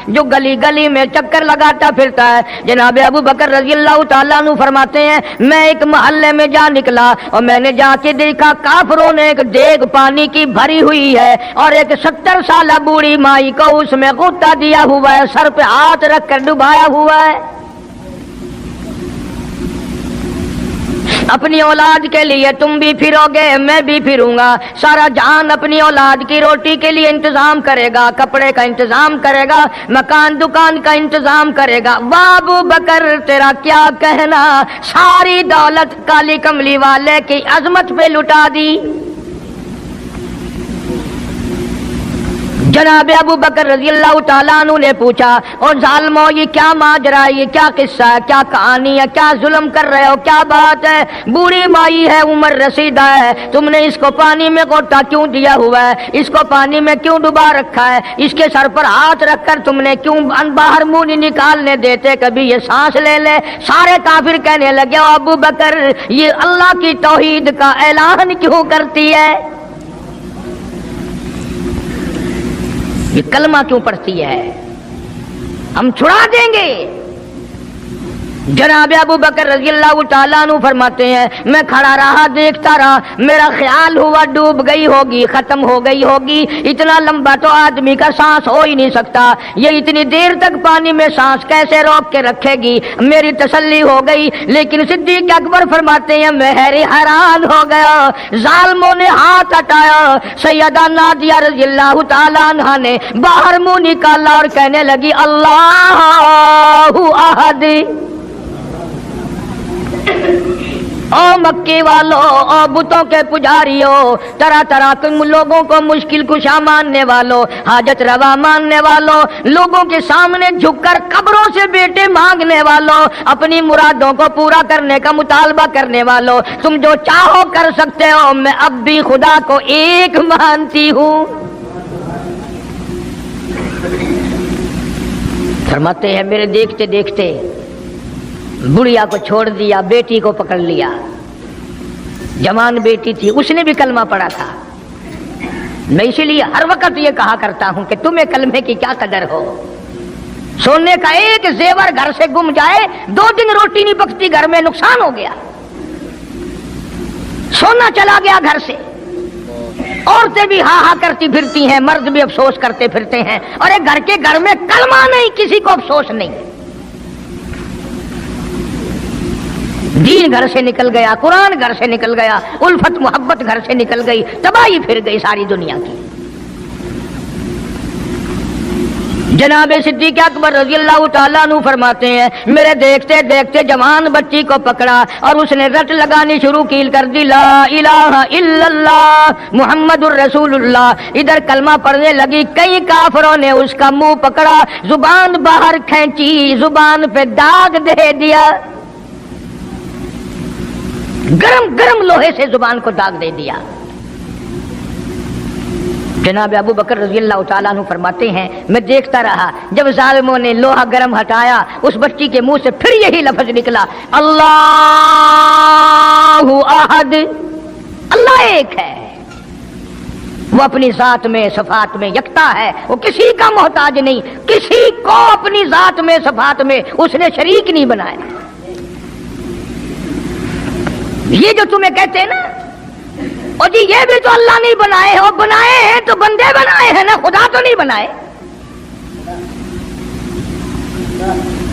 जो गली गली में चक्कर लगाता फिरता है। जनाब अबू बकर रज़ी अल्लाह ताला अन्हु फरमाते हैं, मैं एक मोहल्ले में जा निकला और मैंने जाके देखा काफिरों ने एक देग पानी की भरी हुई है और एक 70 साल बूढ़ी माई को उसमें गोता दिया हुआ है, सर पे हाथ रख कर डुबाया हुआ है। अपनी औलाद के लिए तुम भी फिरोगे, मैं भी फिरूंगा। सारा जहान अपनी औलाद की रोटी के लिए इंतजाम करेगा, कपड़े का इंतजाम करेगा, मकान दुकान का इंतजाम करेगा। वाह अबू बकर, तेरा क्या कहना, सारी दौलत काली कमली वाले की अजमत पे लुटा दी। जनाब अबू बकर रज़ी अल्लाह ताला अन्हु ने पूछा, और जालिमो ये क्या माजरा है, ये क्या किस्सा है, क्या कहानी है, क्या जुल्म कर रहे हो, क्या बात है? बूढ़ी माई है, उम्र रसीदा है, तुमने इसको पानी में गोटा क्यों दिया हुआ है, इसको पानी में क्यों डुबा रखा है, इसके सर पर हाथ रखकर तुमने क्यों बाहर मुंह नहीं निकालने देते, कभी ये सांस ले ले। सारे काफिर कहने लगे, अबू बकर ये अल्लाह की तौहीद का ऐलान क्यों करती है, ये कलमा क्यों पढ़ती है, हम छुड़ा देंगे। जनाब अबू बकर रज़ी अल्लाह ताला अन्हु फरमाते हैं, मैं खड़ा रहा, देखता रहा, मेरा ख्याल हुआ डूब गई होगी, खत्म हो गई होगी। इतना लंबा तो आदमी का सांस हो ही नहीं सकता, ये इतनी देर तक पानी में सांस कैसे रोक के रखेगी। मेरी तसल्ली हो गई, लेकिन सिद्दीक अकबर फरमाते हैं, मैं हैरान हो गया। जालिमों ने हाथ हटाया, सैयदा नादिया रज़ी अल्लाह ताला अन्हा ने बाहर मुंह निकाला और कहने लगी, अल्लाहु अहद। او مکے والوں، او بتوں کے پجاریوں، طرح طرح کے لوگوں کو مشکل کشا ماننے والوں، حاجت روا ماننے والوں، لوگوں کے سامنے جھک کر قبروں سے بیٹے مانگنے والوں، اپنی مرادوں کو پورا کرنے کا مطالبہ کرنے والوں، تم جو چاہو کر سکتے ہو، میں اب بھی خدا کو ایک مانتی ہوں۔ فرماتے ہیں میرے دیکھتے دیکھتے بڑھیا کو چھوڑ دیا، بیٹی کو پکڑ لیا، جوان بیٹی تھی، اس نے بھی کلمہ پڑھا تھا۔ میں اسی لیے ہر وقت یہ کہا کرتا ہوں کہ تمہیں کلمے کی کیا قدر ہو۔ سونے کا ایک زیور گھر سے گم جائے، 2 دن روٹی نہیں پکتی، گھر میں نقصان ہو گیا، سونا چلا گیا گھر سے۔ عورتیں بھی ہاں ہاں کرتی پھرتی ہیں، مرد بھی افسوس کرتے پھرتے ہیں، اور ایک گھر میں کلمہ نہیں، کسی کو افسوس نہیں۔ دین گھر سے نکل گیا، قرآن گھر سے نکل گیا، الفت محبت گھر سے نکل گئی، تباہی پھر گئی ساری دنیا کی۔ جناب صدیق اکبر رضی اللہ تعالیٰ عنہ فرماتے ہیں میرے دیکھتے دیکھتے جوان بچی کو پکڑا اور اس نے رٹ لگانی شروع کی کر دی، لا الہ الا اللہ محمد الرسول اللہ۔ ادھر کلمہ پڑھنے لگی، کئی کافروں نے اس کا منہ پکڑا، زبان باہر کھینچی، زبان پہ داغ دے دیا، گرم گرم لوہے سے زبان کو داغ دے دیا۔ جناب ابو بکر رضی اللہ تعالیٰ عنہ فرماتے ہیں میں دیکھتا رہا، جب ظالموں نے لوہا گرم ہٹایا، اس بچی کے منہ سے پھر یہی لفظ نکلا، اللہ احد، اللہ ایک ہے، وہ اپنی ذات میں صفات میں یکتا ہے، وہ کسی کا محتاج نہیں، کسی کو اپنی ذات میں صفات میں اس نے شریک نہیں بنایا۔ یہ جو تمہیں کہتے ہیں نا، اور جی یہ بھی تو اللہ نہیں بنائے ہو، بنائے ہیں تو بندے بنائے ہیں نا، خدا تو نہیں بنائے۔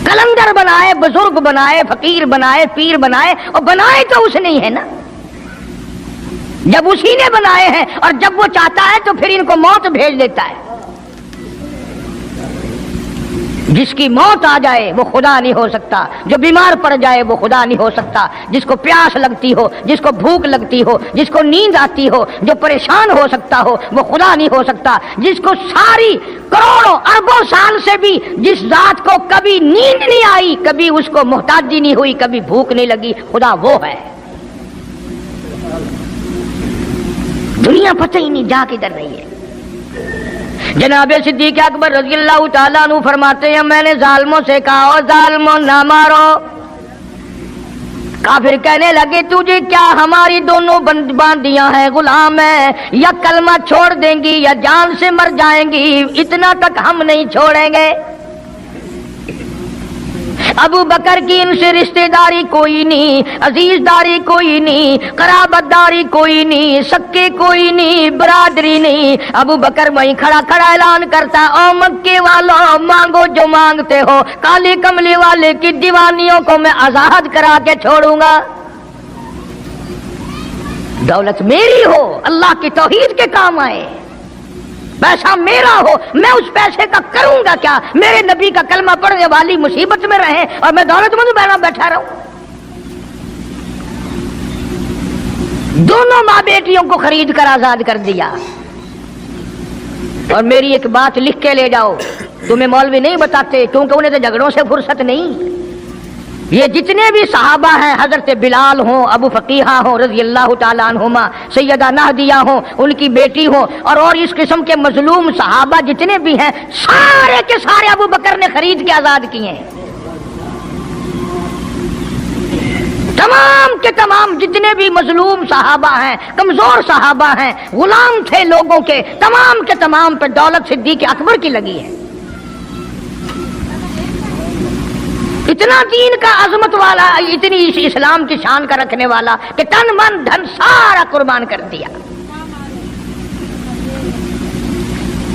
کلندر بنائے، بزرگ بنائے، فقیر بنائے، پیر بنائے، اور بنائے تو اس نے ہی ہے نا۔ جب اسی نے بنائے ہیں اور جب وہ چاہتا ہے تو پھر ان کو موت بھیج دیتا ہے۔ جس کی موت آ جائے وہ خدا نہیں ہو سکتا، جو بیمار پڑ جائے وہ خدا نہیں ہو سکتا، جس کو پیاس لگتی ہو، جس کو بھوک لگتی ہو، جس کو نیند آتی ہو، جو پریشان ہو سکتا ہو وہ خدا نہیں ہو سکتا۔ جس کو ساری کروڑوں اربوں سال سے بھی جس ذات کو کبھی نیند نہیں آئی، کبھی اس کو محتاجی نہیں ہوئی، کبھی بھوک نہیں لگی، خدا وہ ہے۔ دنیا پتہ ہی نہیں جا کدھر رہی ہے۔ جناب صدیق اکبر رضی اللہ تعالیٰ عنہ فرماتے ہیں میں نے ظالموں سے کہا، او ظالموں نہ مارو۔ کافر کہنے لگے تجھے کیا ہماری دونوں باندیاں ہیں، غلام ہیں، یا کلمہ چھوڑ دیں گی یا جان سے مر جائیں گی، اتنا تک ہم نہیں چھوڑیں گے۔ ابو بکر کی ان سے رشتہ داری کوئی نہیں، عزیز داری کوئی نہیں، قرابت داری کوئی نہیں، سکے کوئی نہیں، برادری نہیں۔ ابو بکر وہیں کھڑا کھڑا اعلان کرتا، او مکے والوں مانگو جو مانگتے ہو، کالی کملی والے کی دیوانیوں کو میں آزاد کرا کے چھوڑوں گا۔ دولت میری ہو، اللہ کی توحید کے کام آئے، پیسہ میرا ہو، میں اس پیسے کا کروں گا کیا؟ میرے نبی کا کلمہ پڑھنے والی مصیبت میں رہے اور میں دولت مند بیٹھا رہوں۔ دونوں ماں بیٹیوں کو خرید کر آزاد کر دیا۔ اور میری ایک بات لکھ کے لے جاؤ، تمہیں مولوی نہیں بتاتے کیونکہ انہیں تو جھگڑوں سے فرصت نہیں۔ یہ جتنے بھی صحابہ ہیں، حضرت بلال ہوں، ابو فقیہہ ہوں رضی اللہ تعالیٰ عنہما، سیدہ نہدیہ ہوں، ان کی بیٹی ہوں، اور اس قسم کے مظلوم صحابہ جتنے بھی ہیں، سارے کے سارے ابو بکر نے خرید کے آزاد کیے ہیں۔ تمام کے تمام جتنے بھی مظلوم صحابہ ہیں، کمزور صحابہ ہیں، غلام تھے لوگوں کے، تمام کے تمام پہ دولت صدیق اکبر کی لگی ہے۔ اتنا دین کا عظمت والا، اتنی اسلام کی شان کا رکھنے والا کہ تن من دھن سارا قربان کر دیا۔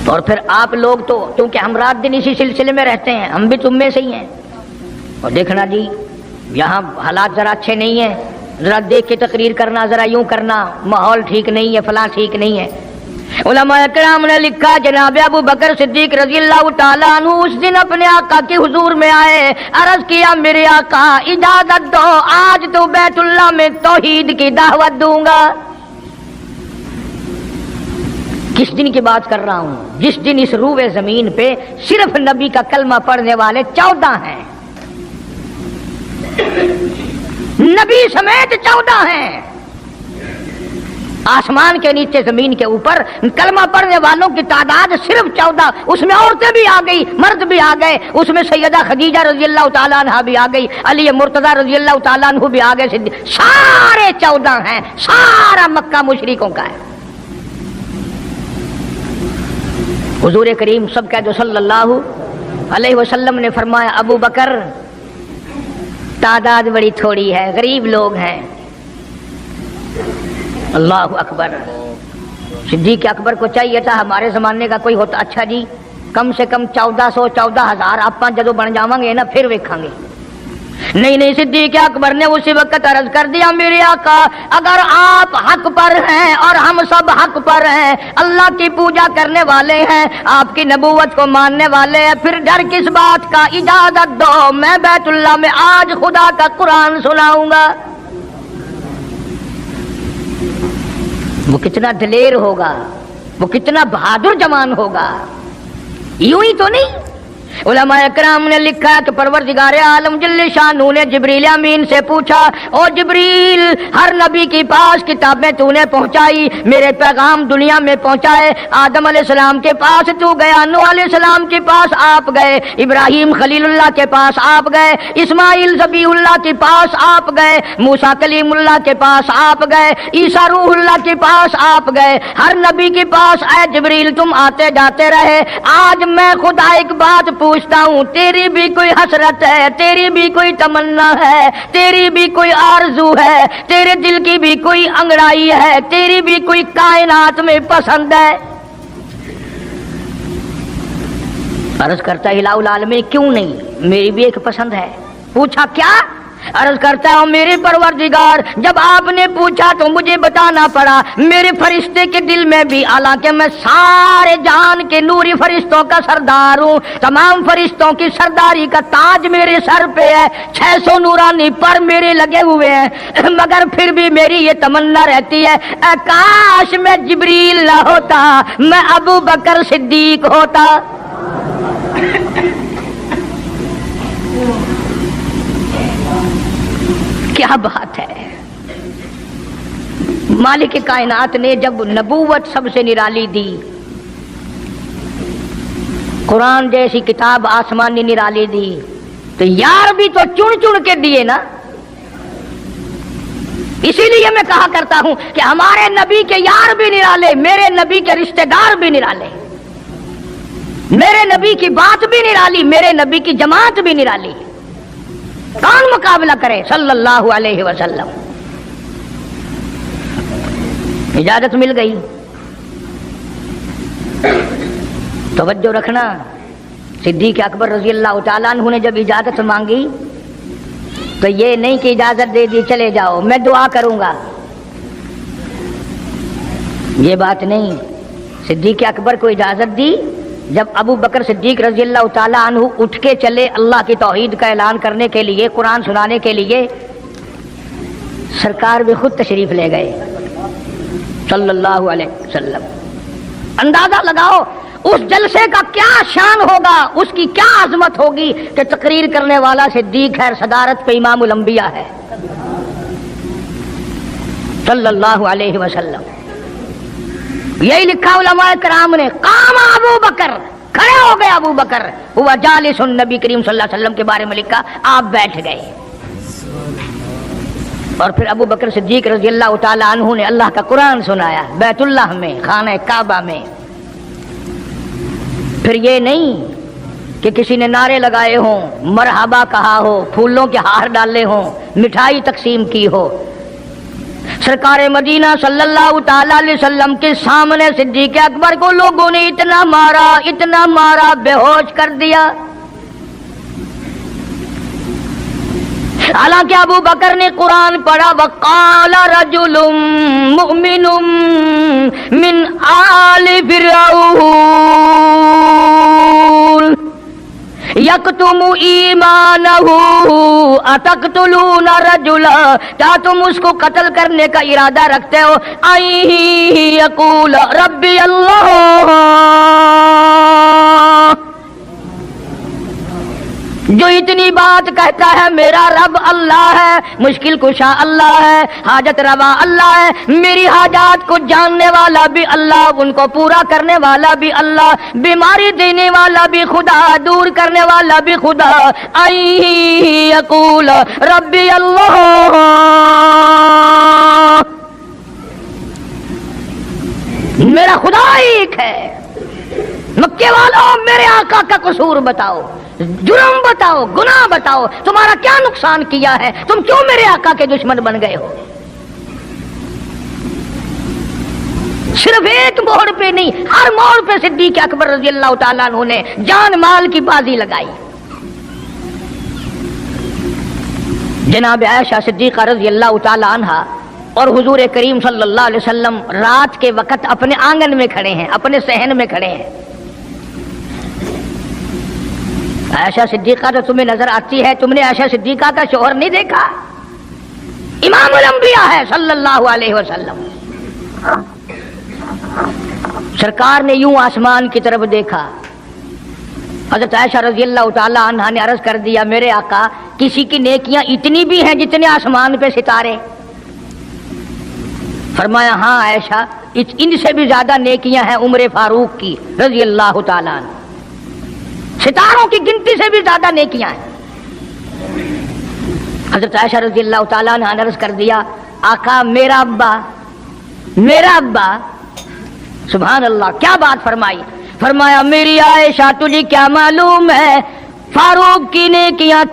اور پھر آپ لوگ تو کیونکہ ہم رات دن اسی سلسلے میں رہتے ہیں، ہم بھی تم میں سے ہی ہیں، اور دیکھنا جی یہاں حالات ذرا اچھے نہیں ہیں، ذرا دیکھ کے تقریر کرنا، ذرا یوں کرنا، ماحول ٹھیک نہیں ہے، فلاں ٹھیک نہیں ہے۔ उलमा कराम ने लिखा जनाब अबू बकर सिद्दीक रजी अल्लाह ताला अन्हु उस दिन अपने आका के हुजूर में आए, अर्ज किया मेरे आका इजाजत दो, आज तो बैतुल्लाह में तौहीद की दावत दूंगा। किस दिन की बात कर रहा हूं? जिस दिन इस रूए जमीन पे सिर्फ नबी का कलमा पढ़ने वाले 14 हैं, नबी समेत 14 हैं। आसमान के नीचे जमीन के ऊपर कलमा पढ़ने वालों की तादाद सिर्फ 14, उसमें औरतें भी आ गई, मर्द भी आ गए, उसमें सैयदा खदीजा रजी अल्लाह ताला अन्हा भी आ गई, अली मुर्तजा रजी अल्लाह ताला अन्हु भी आ गए, सारे 14 हैं। सारा मक्का मुशरिकों का है। हुजूर करीम सब कह दो सल्लल्लाहु अलैहि वसल्लम ने फरमाया अबू बकर तादाद बड़ी थोड़ी है, गरीब लोग हैं। अल्लाह अकबर। सिद्दीक अकबर को चाहिए था हमारे जमाने का कोई होता, अच्छा जी कम से कम 1400 14,000 आप जदों बन जावांगे ना फिर वेखांगे। नहीं, सिद्दीक अकबर ने उसी वक्त अर्ज कर दिया मेरे आका अगर आप हक पर हैं और हम सब हक पर हैं, अल्लाह की पूजा करने वाले हैं, आपकी नबूवत को मानने वाले हैं, फिर डर किस बात का? इजाजत दो मैं बैतुल्लाह में आज खुदा का कुरान सुनाऊंगा। वो कितना दलेर होगा, वो कितना बहादुर जवान होगा। यूं ही तो नहीं। उलमा इकराम ने लिखा कि परवरदिगार आलम जल्ले शानू ने जिब्रील अमीन से पूछा, ओ जिब्रील हर नबी के पास किताबें तूने पहुंचाई, मेरे पैगाम दुनिया में पहुंचाए। आदम अलैहिस्सलाम के पास तू गया, नूह अलैहिस्सलाम के पास आप गए, इब्राहिम खलीलुल्लाह के पास आप गए, इस्माइल ज़बीहुल्लाह के पास आप गए, मूसा कलीमुल्लाह के पास आप गए, ईसा रूहुल्लाह के पास आप गए। हर नबी के पास ऐ जिब्रील तुम आते जाते रहे। आज मैं खुदा एक बात पूछता हूँ, तेरी भी कोई हसरत है, तेरी भी कोई तमन्ना है, तेरी भी कोई आरजू है, तेरे दिल की भी कोई अंगड़ाई है, तेरी भी कोई कायनात में पसंद है? अर्ज करता इलाहुल आलमीन क्यों नहीं, मेरी भी एक पसंद है। पूछा क्या? अर्ज करता हूं मेरे परवरदिगार जब आपने पूछा तो मुझे बताना पड़ा, मेरे फरिश्ते के दिल में भी, हालांकि मैं सारे जान के नूरी फरिश्तों का सरदार हूं, तमाम फरिश्तों की सरदारी का ताज मेरे सर पे है, 600 नूरानी पर मेरे लगे हुए हैं, मगर फिर भी मेरी ये तमन्ना रहती है काश मैं जिब्रील ना होता, मैं अबू बकर सिद्दीक होता। क्या बात है। मालिक कायनात ने जब नबूवत सबसे निराली दी, कुरान जैसी किताब आसमानी निराली दी, तो यार भी तो चुन चुन के दिए ना। इसीलिए मैं कहा करता हूं कि हमारे नबी के यार भी निराले, मेरे नबी के रिश्तेदार भी निराले, मेरे नबी की बात भी निराली, मेरे नबी की जमात भी निराली। कौन मुकाबला करे सल्लल्लाहु अलैहि वसल्लम। इजाजत मिल गई। तवज्जो रखना, सिद्दीक अकबर रजी अल्लाह ताला अन्हु ने जब इजाजत मांगी तो ये नहीं कि इजाजत दे दी चले जाओ मैं दुआ करूंगा, ये बात नहीं। सिद्दीक अकबर को इजाजत दी। जब अबू बकर सिद्दीक रजी अल्लाह ताला अन्हु उठ के चले अल्लाह की तौहीद का ऐलान करने के लिए, कुरान सुनाने के लिए, सरकार भी खुद तशरीफ ले गए सल्लल्लाहु अलैहि वसल्लम। अंदाजा लगाओ उस जलसे का क्या शान होगा, उसकी क्या आजमत होगी कि तकरीर करने वाला सिद्दीक है, सदारत पे इमामुल अंबिया है सल्लल्लाहु अलैहि वसल्लम। यही लिखा उलमाए कराम ने, काम अबू बकर, खड़े हो गए अबू बकर, हुआ जालिसुन, नबी करीम सल्लल्लाहु अलैहि वसल्लम के बारे में लिखा आप बैठ गए। और फिर अबू बकर सिद्दीक रज़ी अल्लाह ताला अन्हु ने अल्लाह का कुरान सुनाया बैतुल्लाह में, खाने काबा में। फिर ये नहीं कि किसी ने नारे लगाए हों, मरहबा कहा हो, फूलों के हार डाले हों, मिठाई तकसीम की हो। सरकार मदीना सल्लल्लाहु ताला अलैहि वसल्लम के सामने सिद्दीक अकबर को लोगों ने इतना मारा, बेहोश कर दिया। हालांकि अबू बकर ने कुरान पढ़ा, वक़ाल रजुलुम मुमिनुम मिन आलि फिरऔन यक्तुमु ईमानहु अतक़्तुलूना रजुला, क्या तुम उसको कत्ल करने का इरादा रखते हो? आई यक़ूल रब्बी अल्लाह, जो इतनी बात कहता है मेरा रब अल्लाह है, मुश्किल कुशा अल्लाह है, हाजत रवा अल्लाह है, मेरी हाजात को जानने वाला भी अल्लाह, उनको पूरा करने वाला भी अल्लाह, बीमारी देने वाला भी खुदा, दूर करने वाला भी खुदा। आई यक़ूल रब्बी अल्लाह, मेरा खुदा एक है। मक्के वालों, मेरे आका का कसूर बताओ, जुर्म बताओ, गुनाह बताओ, तुम्हारा क्या नुकसान किया है? तुम क्यों मेरे आका के दुश्मन बन गए हो? सिर्फ एक मोड़ पे नहीं, हर मोड़ पे सिद्दीक अकबर रजी अल्लाह ताला अन्हु ने जान माल की बाजी लगाई। जनाब आयशा सिद्दीका रजी अल्लाह ताला अन्हा और हुजूर करीम सल्लल्लाहु अलैहि वसल्लम रात के वक्त अपने आंगन में खड़े हैं, अपने सहन में खड़े हैं। आयशा सिद्दीका तो तुम्हें नजर आती है, तुमने आयशा सिद्दीका का शोहर नहीं देखा? इमामुल अंबिया है सल्लल्लाहु अलैहि वसल्लम। सरकार ने यूं आसमान की तरफ देखा, हजरत आयशा रजी अल्लाह ताला अन्हा ने अर्ज कर दिया, मेरे आका, किसी की नेकियां इतनी भी हैं जितने आसमान पे सितारे? फरमाया, हाँ आयशा, इनसे भी ज्यादा नेकियां हैं उम्र फारूक की रजी अल्लाह ताला अन्हा, सितारों की गिनती से भी ज्यादा नेकियां हैं। हजरत आयशा रज़ी अल्लाह ताला ने अर्ज कर दिया, आका मेरा अब्बा, सुभान अल्लाह, क्या बात फरमाई? फरमाया, मेरी आयशा तुझे क्या मालूम है, फारूक की नेकियां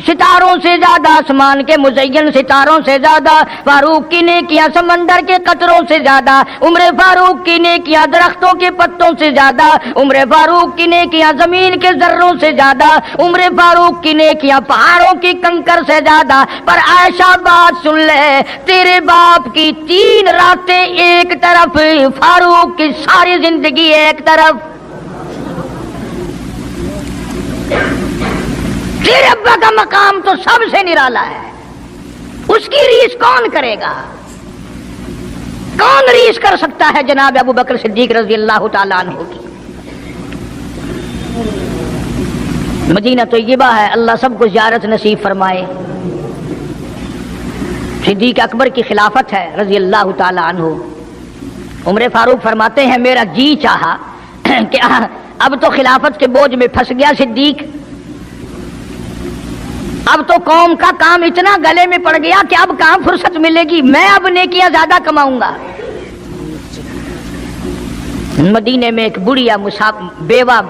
सितारों से ज्यादा, आसमान के मुज़य्यन सितारों से ज्यादा, फारूक की नेकियां समंदर के कतरों से ज्यादा, उम्र फारूक की नेकियां दरख्तों के पत्तों से ज्यादा, उम्र फारूक की नेकियां जमीन के जर्रों से ज्यादा, उम्र फारूक की नेकियां पहाड़ों की कंकर से ज्यादा। पर आयशा बात सुन ले, तेरे बाप की 3 रातें एक तरफ, फारूक की सारी जिंदगी एक तरफ। तेरे अब्बा का मकाम तो सबसे निराला है, उसकी रीस कौन करेगा? कौन रीस कर सकता है जनाब अबू बकर सिद्दीक रज़ी अल्लाह ताला अन्हु की? मदीना तय्यबा है, अल्लाह सबको ज़ियारत नसीब फरमाए। सिद्दीक अकबर की खिलाफत है रज़ी अल्लाह ताला अन्हु। उमर फारूक फरमाते हैं, मेरा जी चाहा कि अब तो खिलाफत के बोझ में फंस गया सिद्दीक, अब तो कौम का काम इतना गले में पड़ गया कि अब कहां फुर्सत मिलेगी, मैं अब नेकियां ज्यादा कमाऊंगा। मदीने में एक बुढ़िया बेवा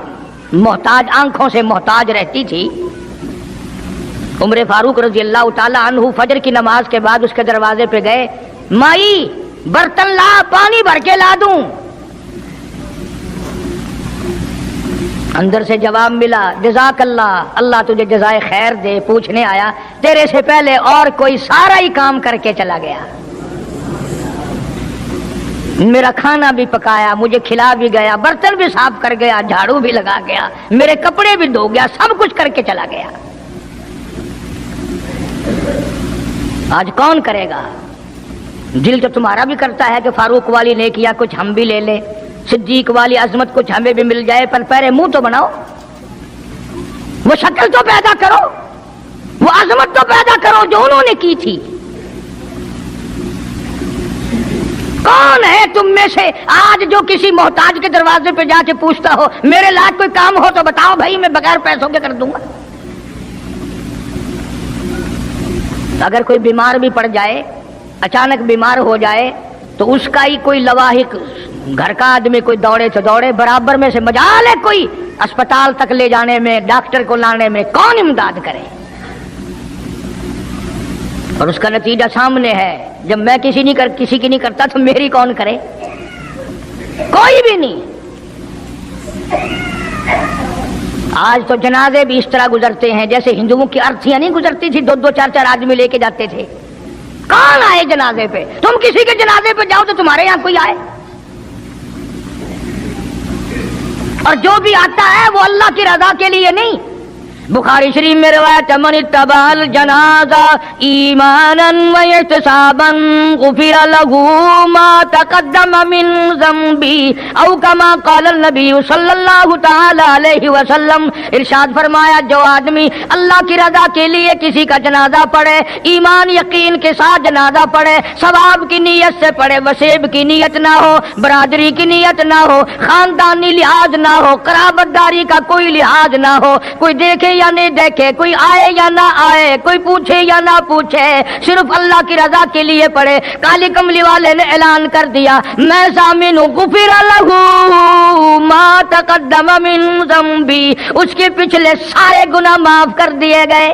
मोहताज, आंखों से मोहताज रहती थी। उमर फारूक रजी अल्लाह ताला अन्हु फजर की नमाज के बाद उसके दरवाजे पे गए, माई बर्तन ला, पानी भर के ला दूं। अंदर से जवाब मिला, जज़ाकल्लाह, अल्लाह तुझे जज़ाए खैर दे, पूछने आया तेरे से पहले और कोई सारा ही काम करके चला गया, मेरा खाना भी पकाया, मुझे खिला भी गया, बर्तन भी साफ कर गया, झाड़ू भी लगा गया, मेरे कपड़े भी धो गया, सब कुछ करके चला गया। आज कौन करेगा? दिल तो तुम्हारा भी करता है कि फारूक वाली नेकियां कुछ हम भी ले लें, सिद्दीक वाली अजमत कुछ हमें भी मिल जाए, पर पहले मुंह तो बनाओ, वो शक्ल तो पैदा करो, वो अजमत तो पैदा करो जो उन्होंने की थी। कौन है तुम में से आज जो किसी मोहताज के दरवाजे पे जाके पूछता हो, मेरे लायक कोई काम हो तो बताओ भाई, मैं बगैर पैसों के कर दूंगा। अगर कोई बीमार भी पड़ जाए, अचानक बीमार हो जाए, तो उसका ही कोई लवाहिक, घर का आदमी कोई दौड़े तो दौड़े, बराबर में से मजाल है कोई अस्पताल तक ले जाने में, डॉक्टर को लाने में, कौन इमदाद करे? और उसका नतीजा सामने है, जब मैं किसी की नहीं करता तो मेरी कौन करे? कोई भी नहीं। آج تو جنازے بھی اس طرح گزرتے ہیں جیسے ہندوؤں کی ارتھیاں نہیں گزرتی تھی، 2-2 4-4 آدمی لے کے جاتے تھے. کون آئے جنازے پہ؟ تم کسی کے جنازے پہ جاؤ تو تمہارے یہاں کوئی آئے، اور جو بھی آتا ہے وہ اللہ کی رضا کے لیے نہیں. بخاری شریف میں روایت من اتبع الجنازہ ایمانا واحتسابا غفر له ما تقدم من ذنبی او کما قال النبی صلی اللہ تعالی علیہ وسلم. ارشاد فرمایا جو آدمی اللہ کی رضا کے لیے کسی کا جنازہ پڑھے، ایمان یقین کے ساتھ جنازہ پڑھے، ثواب کی نیت سے پڑھے، وسیب کی نیت نہ ہو، برادری کی نیت نہ ہو، خاندانی لحاظ نہ ہو، قرابت داری کا کوئی لحاظ نہ ہو، کوئی دیکھے یا نہیں دیکھے، کوئی آئے یا نہ آئے، کوئی پوچھے یا نہ پوچھے، صرف اللہ کی رضا کے لیے پڑھے. کالی کملی والے نے اعلان کر دیا میں ضامن ہوں، غفر لہ ما تقدم من ذنبی، اس کے پچھلے سارے گناہ معاف کر دیے گئے.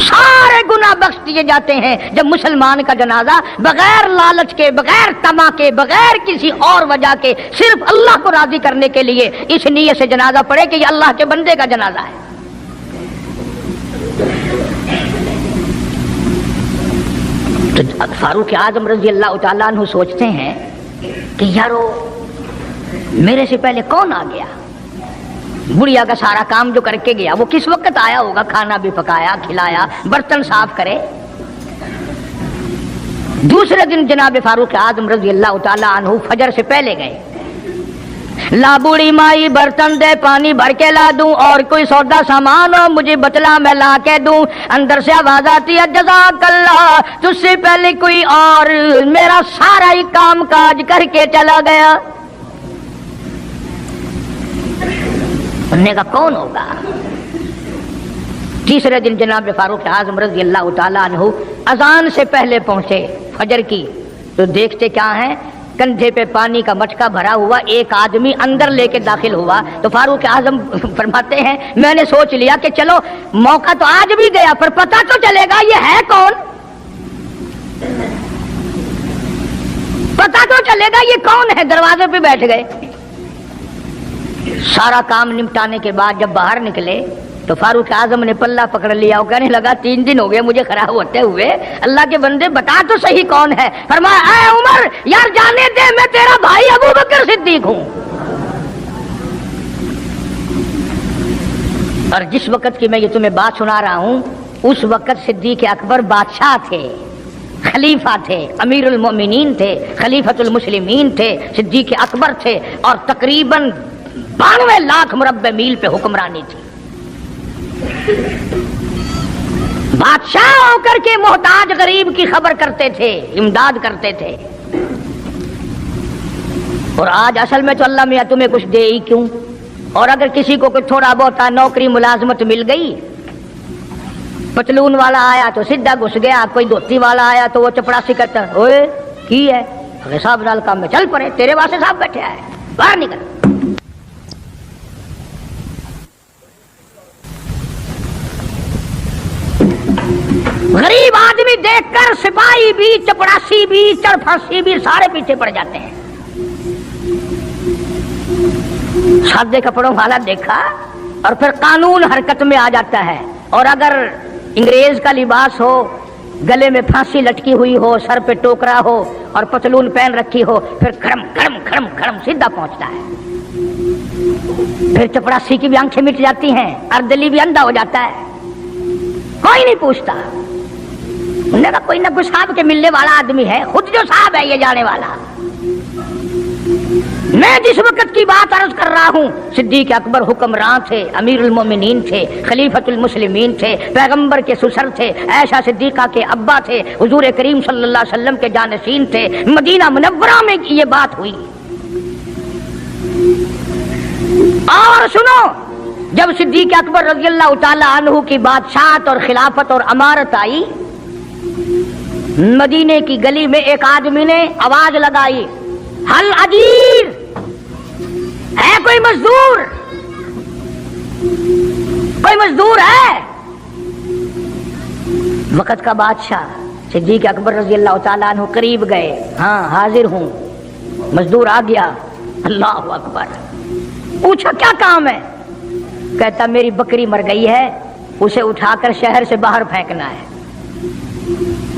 سارے گناہ بخش دیے جاتے ہیں جب مسلمان کا جنازہ بغیر لالچ کے، بغیر طمع کے، بغیر کسی اور وجہ کے، صرف اللہ کو راضی کرنے کے لیے اس نیت سے جنازہ پڑھے کہ یہ اللہ کے بندے کا جنازہ ہے. تو فاروق اعظم رضی اللہ تعالیٰ عنہ سوچتے ہیں کہ یارو میرے سے پہلے کون آ گیا، بڑھیا کا سارا کام جو کر کے گیا وہ کس وقت آیا ہوگا، کھانا بھی پکایا، کھلایا، برتن صاف کرے. دوسرے دن جناب فاروق اعظم رضی اللہ تعالیٰ عنہ فجر سے پہلے گئے. لا بوڑھی مائی برتن دے، پانی بھر کے لا دوں، اور کوئی سودا سامان ہو مجھے بتلا میں لا کے دوں. اندر سے آواز آتی ہے جزاک اللہ، تجھ سے پہلے کوئی اور میرا سارا ہی کام کاج کر کے چلا گیا. انہوں نے کہا کون ہوگا؟ تیسرے دن جناب فاروق اعظم رضی اللہ تعالیٰ عنہ اذان سے پہلے پہنچے فجر کی، تو دیکھتے کیا ہیں، کندھے پہ پانی کا مٹکا بھرا ہوا ایک آدمی اندر لے کے داخل ہوا. تو فاروق اعظم فرماتے ہیں میں نے سوچ لیا کہ چلو موقع تو آج بھی گیا پر پتہ تو چلے گا یہ ہے کون، پتہ تو چلے گا یہ کون ہے. دروازے پہ بیٹھ گئے. سارا کام نمٹانے کے بعد جب باہر نکلے تو فاروق اعظم نے پلہ پکڑ لیا. وہ کہنے لگا 3 دن ہو گئے مجھے خراب ہوتے ہوئے، اللہ کے بندے بتا تو صحیح کون ہے. فرمایا اے عمر یار جانے دے، میں تیرا بھائی ابو بکر صدیق ہوں. اور جس وقت کی میں یہ تمہیں بات سنا رہا ہوں اس وقت صدیق اکبر بادشاہ تھے، خلیفہ تھے، امیر المومنین تھے، خلیفۃ المسلمین تھے، صدیق اکبر تھے، اور تقریباً 92 لاکھ مربع میل پہ حکمرانی تھی. بادشاہ ہو کر کے محتاج غریب کی خبر کرتے تھے، امداد کرتے تھے. اور آج اصل میں تو اللہ میاں تمہیں کچھ دے ہی کیوں، اور اگر کسی کو کوئی تھوڑا بہت نوکری ملازمت مل گئی، پتلون والا آیا تو سیدھا گھس گیا، کوئی دھوتی والا آیا تو وہ چپڑاسی کرتا اوئے کی ہے صاحب نال کام میں چل پڑے، تیرے واسطے صاحب بیٹھے آئے، باہر نکل. غریب آدمی دیکھ کر سپاہی بھی، چپڑاسی بھی، چڑ پھانسی بھی سارے پیچھے پڑ جاتے ہیں. سادے کپڑوں والا دیکھا اور پھر قانون حرکت میں آ جاتا ہے. اور اگر انگریز کا لباس ہو، گلے میں پھانسی لٹکی ہوئی ہو، سر پہ ٹوکرا ہو اور پتلون پہن رکھی ہو، پھر کھڑم کھڑم کھڑم کھڑم سیدھا پہنچتا ہے. پھر چپڑاسی کی بھی آنکھیں مٹ جاتی ہیں، اردلی بھی اندھا ہو جاتا ہے، کوئی نہیں پوچھتا. انہوں نے کہا کوئی نہ کوئی صاحب کے ملنے والا آدمی ہے، خود جو صاحب ہے یہ جانے والا. میں جس وقت کی بات عرض کر رہا ہوں صدیق اکبر حکمران تھے، امیر المومنین تھے، خلیفۃ المسلمین تھے، پیغمبر کے سسر تھے، عائشہ صدیقہ کے ابا تھے، حضور کریم صلی اللہ علیہ وسلم کے جانشین تھے. مدینہ منورہ میں یہ بات ہوئی. اور سنو، جب صدیق اکبر رضی اللہ تعالی عنہ کی بادشاہت اور خلافت اور امارت آئی، مدینے کی گلی میں ایک آدمی نے آواز لگائی حل اجیر، ہے کوئی مزدور، کوئی مزدور ہے؟ وقت کا بادشاہ صدیق اکبر رضی اللہ تعالیٰ عنہ قریب گئے، ہاں حاضر ہوں. मजदूर आ गया, अल्लाह अकबर, पूछा क्या काम है? कहता मेरी बकरी मर गई है, उसे उठाकर शहर से बाहर फेंकना है।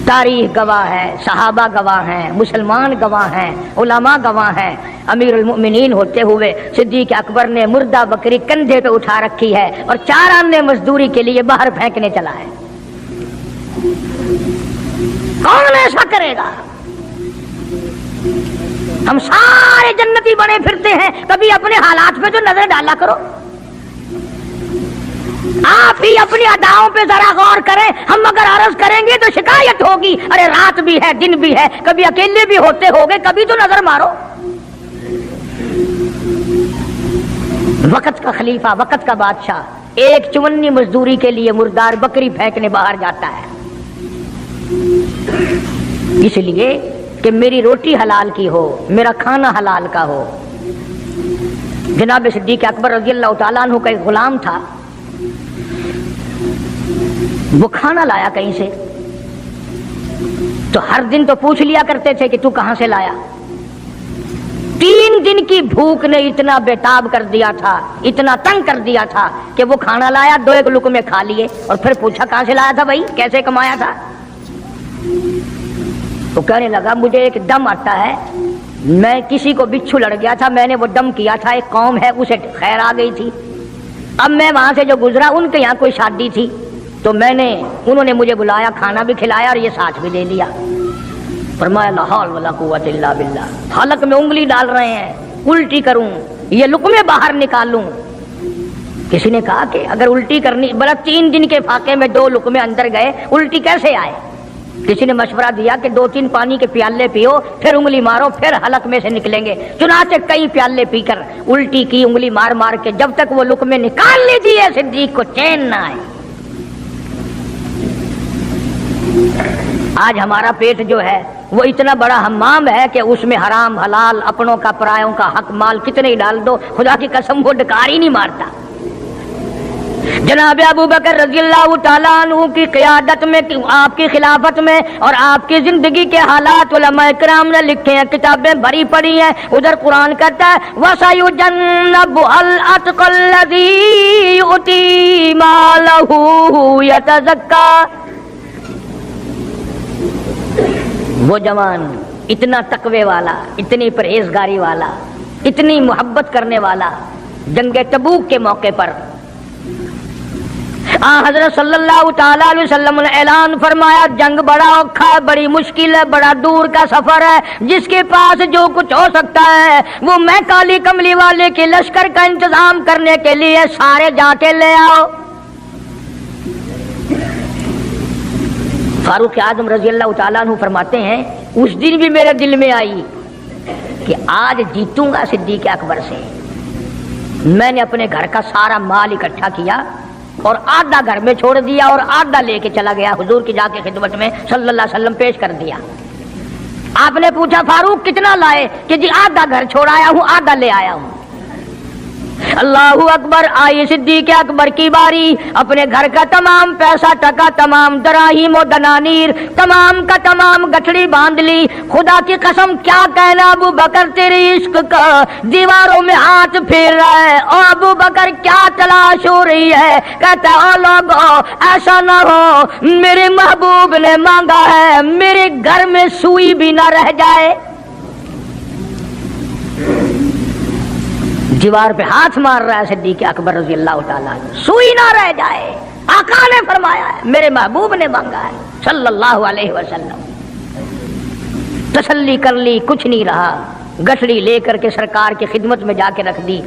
तारीख गवाह है, सहाबा गवाह हैं, मुसलमान गवाह हैं, उलमा गवाह हैं। अमीरुल मोमिनीन होते हुए सिद्दीक अकबर ने मुर्दा बकरी कंधे पे उठा रखी है और 4 आने मजदूरी के लिए बाहर फेंकने चला है। कौन ऐसा करेगा? हम सारे जन्नती बने फिरते हैं, कभी अपने हालात पे तो नजर डाला करो। आप ही अपनी अदाओं पे जरा गौर करें। हम अगर अर्ज करेंगे तो शिकायत होगी, अरे रात भी है दिन भी है, कभी अकेले भी होते होगे, कभी तो नजर मारो। वक्त का खलीफा, वक्त का बादशाह एक चुवन्नी मजदूरी के लिए मुर्दार बकरी फेंकने बाहर जाता है, इसलिए कि मेरी रोटी हलाल की हो, मेरा खाना हलाल का हो। जनाब सिद्दीक अकबर रज़ियल्लाहु ताला अन्हु का एक गुलाम था, वो खाना लाया कहीं से, तो हर दिन तो पूछ लिया करते थे कि तू कहां से लाया। 3 दिन की भूख ने इतना बेताब कर दिया था, इतना तंग कर दिया था कि वो खाना लाया, 2-1 लुक़मे खा लिए और फिर पूछा कहां से लाया था भाई, कैसे कमाया था? तो कहने लगा मुझे एक दम आता है, मैं किसी को बिच्छू लड़ गया था, मैंने वो दम किया था, एक कौम है उसे खैर आ गई थी। अब मैं वहां से जो गुजरा, उनके यहाँ कोई शादी थी, तो उन्होंने मुझे बुलाया, खाना भी खिलाया और ये साथ भी दे दिया। फरमाया ला हौल वला कुव्वत इल्ला बिल्लाह। हलक में उंगली डाल रहे हैं, उल्टी करूं, ये लुक़मे बाहर निकालूं। किसी ने कहा कि अगर उल्टी करनी, बड़ा 3 दिन के फाके में 2 लुक़मे अंदर गए, उल्टी कैसे आए? किसी ने मशवरा दिया कि 2-3 पानी के प्याले पियो, फिर उंगली मारो, फिर हलक में से निकलेंगे। चुनाचे कई प्याले पीकर उल्टी की, उंगली मार मार के, जब तक वो लुक़मे निकाल लीजिए सिद्दीक को चैन ना आए। आज हमारा पेट जो है वो इतना बड़ा हम्माम है कि उसमें हराम हलाल, अपनों का परायों का हक माल कितने ही डाल दो, खुदा की कसम वो डकार ही नहीं मारता। जनाब अबू बकर रज़ियल्लाहु ताला अन्हु की क़ियादत में, आपकी खिलाफत में और आपकी जिंदगी के हालात उलमा इकराम ने लिखे हैं, किताबें भरी पड़ी हैं। उधर कुरान कहता है वसयुजन्नबुल अत्क़ल्लज़ी युती मालहू यतज़क्का। वो जवान इतना तकवे वाला, इतनी परहेजगारी वाला, इतनी मोहब्बत करने वाला, जंगे तबूक के मौके पर हज़रत सल्लल्लाहु ताला अलैहि वसल्लम ने ऐलान फरमाया, जंग बड़ा औखा है, बड़ी मुश्किल है, बड़ा दूर का सफर है, जिसके पास जो कुछ हो सकता है वो मैं काली कमली वाले के लश्कर का इंतजाम करने के लिए सारे जाके ले आओ। फारूक आजम रज़ियल्लाहु ताला अन्हु फरमाते हैं, उस दिन भी मेरे दिल में आई कि आज जीतूंगा सिद्दीक अकबर से। मैंने अपने घर का सारा माल इकट्ठा किया और आधा घर में छोड़ दिया और आधा लेके चला गया, हुजूर की जाके खिदमत में सल्लल्लाहु अलैहि वसल्लम पेश कर दिया। आपने पूछा फारूक कितना लाए? कि जी आधा घर छोड़ाया हूँ, आधा ले आया हूँ। अल्लाहु अकबर। आई सिद्दीक अकबर की बारी, अपने घर का तमाम पैसा टका, तमाम दराहिम और दनानीर, तमाम का तमाम गठड़ी बांध ली। खुदा की कसम क्या कहना अबू बकर, तेरे इश्क का दीवारों में हाथ फेर रहा है। और अबू बकर क्या तलाश हो रही है? कहता है ओ लोगों, ऐसा ना हो मेरे महबूब ने मांगा है मेरे घर में सुई भी ना रह जाए। दीवार पे हाथ मार रहा है सिद्दीक अकबर रज़ी अल्लाह ताला, सुई ना रह जाए। आका ने फरमाया है, मेरे महबूब ने मांगा है सल्लल्लाहु अलैहि वसल्लम। तसल्ली कर ली, कुछ नहीं रहा, गठड़ी लेकर के सरकार की खिदमत में जाके रख दी।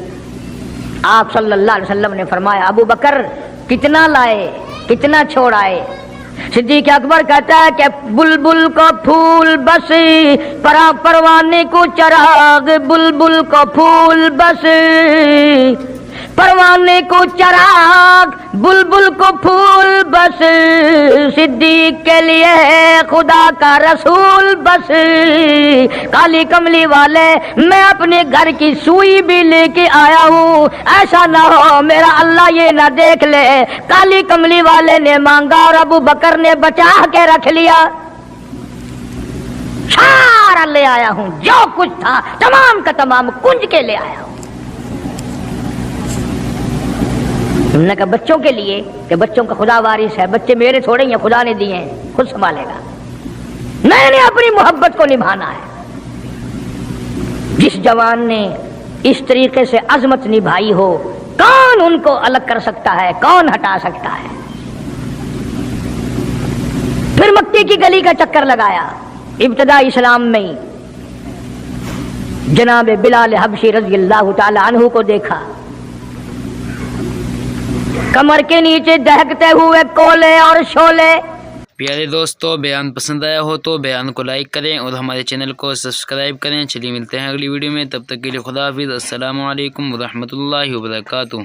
आप सल्लल्लाहु अलैहि वसल्लम ने फरमाया, अबू बकर कितना लाए, कितना छोड़ आए? सिद्दीक अकबर कहता है कि बुलबुल को फूल बस, परवाने को चराग, बुलबुल को फूल बस, परवाने को चराग, बुलबुल को फूल बस, सिद्दीक के लिए खुदा का रसूल बस। काली कमली वाले, मैं अपने घर की सुई भी लेके आया हूँ, ऐसा ना हो मेरा अल्लाह ये ना देख ले काली कमली वाले ने मांगा और अबू बकर ने बचा के रख लिया। सारा ले आया हूं, जो कुछ था तमाम का तमाम कुंज के ले आया हूं। उन्होंने कहा बच्चों के लिए कि बच्चों का खुदा वारिस है, बच्चे मेरे थोड़े ही हैं, खुदा ने दिए हैं, खुद संभालेगा। मैंने अपनी मोहब्बत को निभाना है। जिस जवान ने इस तरीके से अजमत निभाई हो, कौन उनको अलग कर सकता है, कौन हटा सकता है। फिर मक्के की गली का चक्कर लगाया। इब्तदा इस्लाम में जनाब बिलाल हबशी रज़ी अल्लाह ताला अन्हु को देखा, कमर के नीचे दहकते हुए कोले और शोले। प्यारे दोस्तों, बयान पसंद आया हो तो बयान को लाइक करें और हमारे चैनल को सब्सक्राइब करें। चलिए मिलते हैं अगली वीडियो में, तब तक के लिए खुदा हाफिज़। अस्सलामु अलैकुम व रहमतुल्लाहि व बरकातुहू।